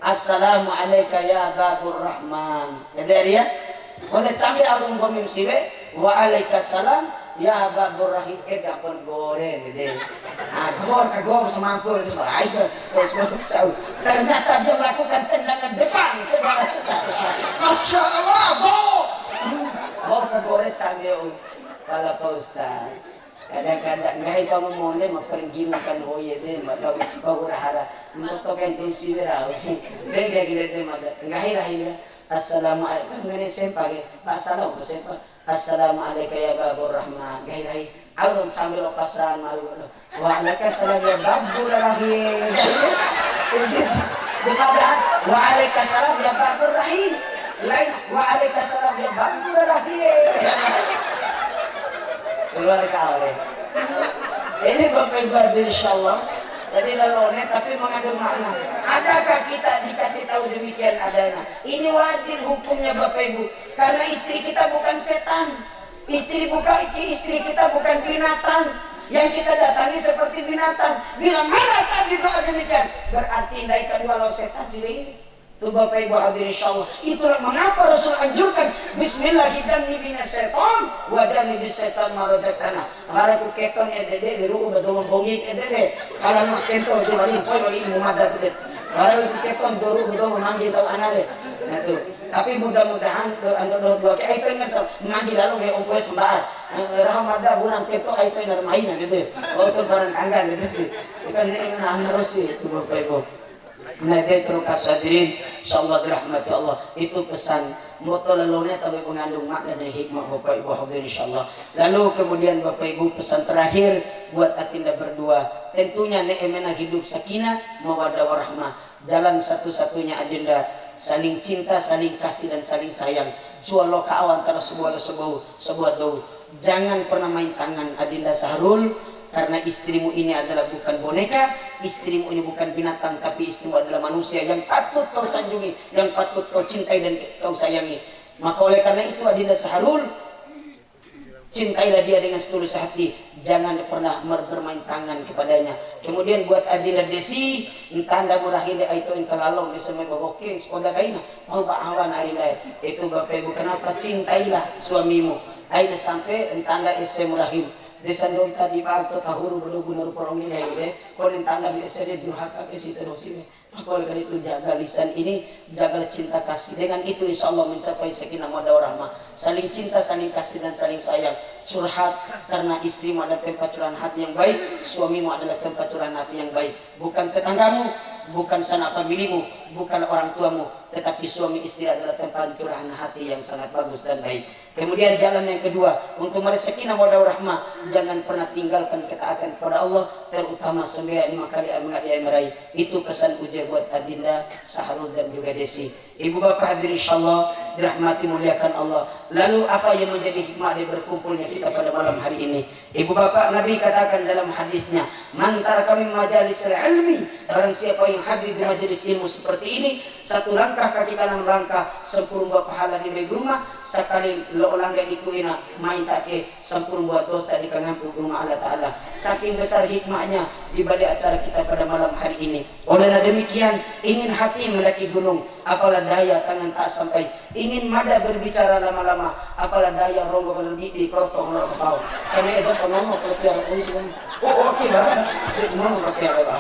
assalamualaikum ya babur rahman jadi dia udah sampai aku ngomong siwe waalaikumsalam ya babur rahim gapon goreng gitu. Kagor semangkul itu baik. Ternyata dia melakukan tendangan depan saudara-saudara. Masya Allah, kagoreng sambil kala Pak Ustaz. Kadang-kadang nggak ipa memonde mapergilukan hoye deh, maka bagura hara. Untuk token tusi berausi. Bega gila deh maka nggak hira. Assalamualaikum ngene sempage. Assalamu sempa. Assalamualaikum ya babur rahman. Gairai. Arum sambil pasrah malu. Waalaikumsalam ya babur rahim. Daripada waalaikumsalam ya babur rahim. Lain waalaikumsalam ya babur rahim. Keluar kau deh. Ini Bapak Ibu insyaallah. Jadi lalone tapi mengandung makna. Adakah kita dikasih tahu demikian adanya? Ini wajib hukumnya Bapak Ibu. Karena istri kita bukan setan. Istri kita bukan binatang. Yang kita datangi seperti binatang. Bila mana tadi doa demikian, berarti indaikan walau setan sih. Itu Bapak Ibu hadir insyaallah. Itulah mengapa Rasul anjurkan bismillahirrahmanirrahim minas setan wa janibis setan marojatana. Haraku keton edede diru udah dong bongik edede. Kalau mau keton di bali koi bali mumadat itu. Haraku keton doru udah memanggil tahu anare. Nah itu. Tapi mudah-mudahan doa kayak itu nggak memanggil lalu kayak ompoe sembah. Rahmada bulan keton itu narmaina gitu. Oh itu barang tangga gitu sih. Ikan ini harus sih itu Bapak Ibu. Nah dia terus hadirin insyaallah dirahmati Allah. Itu pesan moto lalunya tapi mengandung makna dan hikmah Bapak Ibu hadirin insyaallah. Lalu kemudian Bapak Ibu pesan terakhir buat atinda berdua. Tentunya ne'emena hidup sakinah mawaddah warahmah. Jalan satu-satunya adinda saling cinta, saling kasih dan saling sayang. Sualo kaawan antara sebuah dou. Jangan pernah main tangan adinda Sahrul. Karena istrimu ini adalah bukan boneka, istrimu ini bukan binatang, tapi istrimu adalah manusia yang patut kau sanjungi, yang patut kau cintai dan kau sayangi. Maka oleh karena itu Adinda Sahrul, cintailah dia dengan setulus hati, jangan pernah bermain tangan kepadanya. Kemudian buat Adinda Desi, entanda murahide itu inkalalong disemai babokin sekolah kaina, mau baawan Adinda itu Bapak Ibu kenapa cintailah suamimu, aina sampai entanda isemurahim. Desan dong tadi bakto tahuru berugun perong ini deh. Kalau entanda biasa dia durhaka ke situ dosine. Maka oleh karena itu jaga lisan ini, jaga cinta kasih. Dengan itu insya Allah mencapai sakinah mawaddah warahmah. Saling cinta, saling kasih dan saling sayang. Curhat karena istrimu adalah tempat curahan hati yang baik, suamimu adalah tempat curahan hati yang baik. Bukan tetanggamu, bukan sanak familimu, bukan orang tuamu, tetapi suami istri adalah tempat curahan hati yang sangat bagus dan baik. Kemudian jalan yang kedua, untuk meresakinah mawaddah rahmah, jangan pernah tinggalkan ketaatan kepada Allah, terutama sembahyang 5 kali ayam meraih. Itu pesan uji buat Adinda, Saharul dan juga Desi. Ibu bapak hadirin insyaallah dirahmati muliakan Allah. Lalu apa yang menjadi hikmah dari berkumpulnya kita pada malam hari ini? Ibu bapak, Nabi katakan dalam hadisnya, man taraka min majalisil ilmi, barang siapa yang hadir di majelis ilmu seperti ini, satu langkah kaki kanan melangkah sempurna buat pahala di baik rumah, sekali lo langkah di kuina main take sempurna buat dosa di kangampung rumah Allah Ta'ala. Saking besar hikmahnya di balik acara kita pada malam hari ini. Oleh demikian, ingin hati mendaki gunung, apalah daya tangan tak sampai. Ingin mada berbicara lama-lama, apalah daya ronggo lebih di kerotong lo kepau. Karena aja penomo kalau tiara unsur. Oke lah, ngomong kalau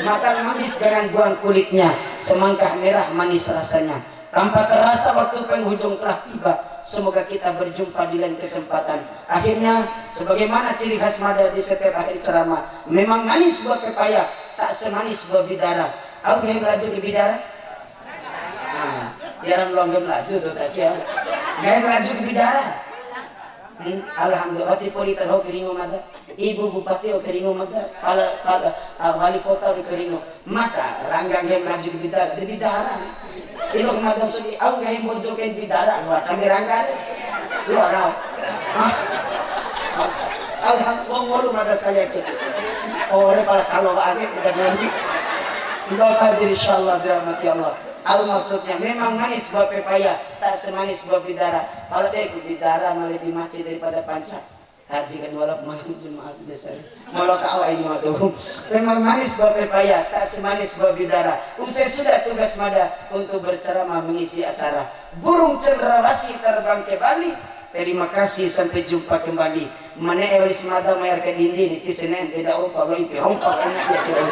makan manis jangan buang kulitnya, semangka merah manis rasanya. Tanpa terasa waktu penghujung telah tiba. Semoga kita berjumpa di lain kesempatan. Akhirnya, sebagaimana ciri khas mada di setiap akhir ceramah, memang manis buah pepaya, tak semanis buah bidara. Aku yang laju ke bidara? Nah, jarang longgem laju tuh tadi ya. Gak laju ke bidara. Alhamdulillah, wati polita ho keringo mada, ibu bupati ho keringo mada, wali kota ho keringo. Masa ranggang yang laju ke bidara, di bidara. Ilo kemadam sudi, aku gak muncul ke bidara, buat sambil ranggan. Lu kau, alhamdulillah ngolu mada sekali aja. Ore para kalau agak kita nanti, doa hadir insyaallah dirahmati Allah. Maksudnya memang manis buah pepaya, tak semanis buah bidara. Kalau dia ikut bidara malah lebih maci daripada panca. Haji kan walap malam Jumat biasa. Malah kau ini matu. Memang manis buah pepaya, tak semanis buah bidara. Usai sudah tugas mada untuk berceramah mengisi acara. Burung cendrawasih terbang ke Bali. Terima kasih, sampai jumpa kembali. Mana ewalis mada mayar ke dindi di Senin tidak lupa lo itu rompak enak ya.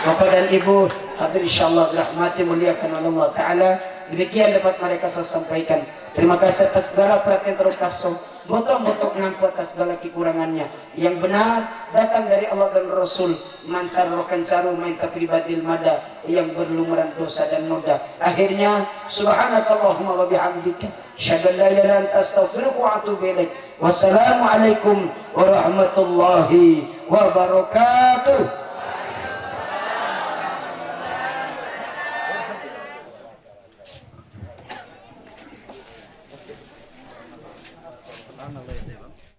Bapak dan Ibu, hadir insyaallah dirahmati muliakan Allah Ta'ala. Demikian dapat mereka saya sampaikan. Terima kasih atas segala perhatian terukasih. Motok-motok ngampu atas segala kekurangannya. Yang benar datang dari Allah dan Rasul. Mansar rokan saru minta pribadil mada yang berlumuran dosa dan noda. Akhirnya, subhanakallahumma wa bihamdika, syada la ilaha illa anta astaghfiruka wa atubu ilaik. Wassalamualaikum warahmatullahi wabarakatuh.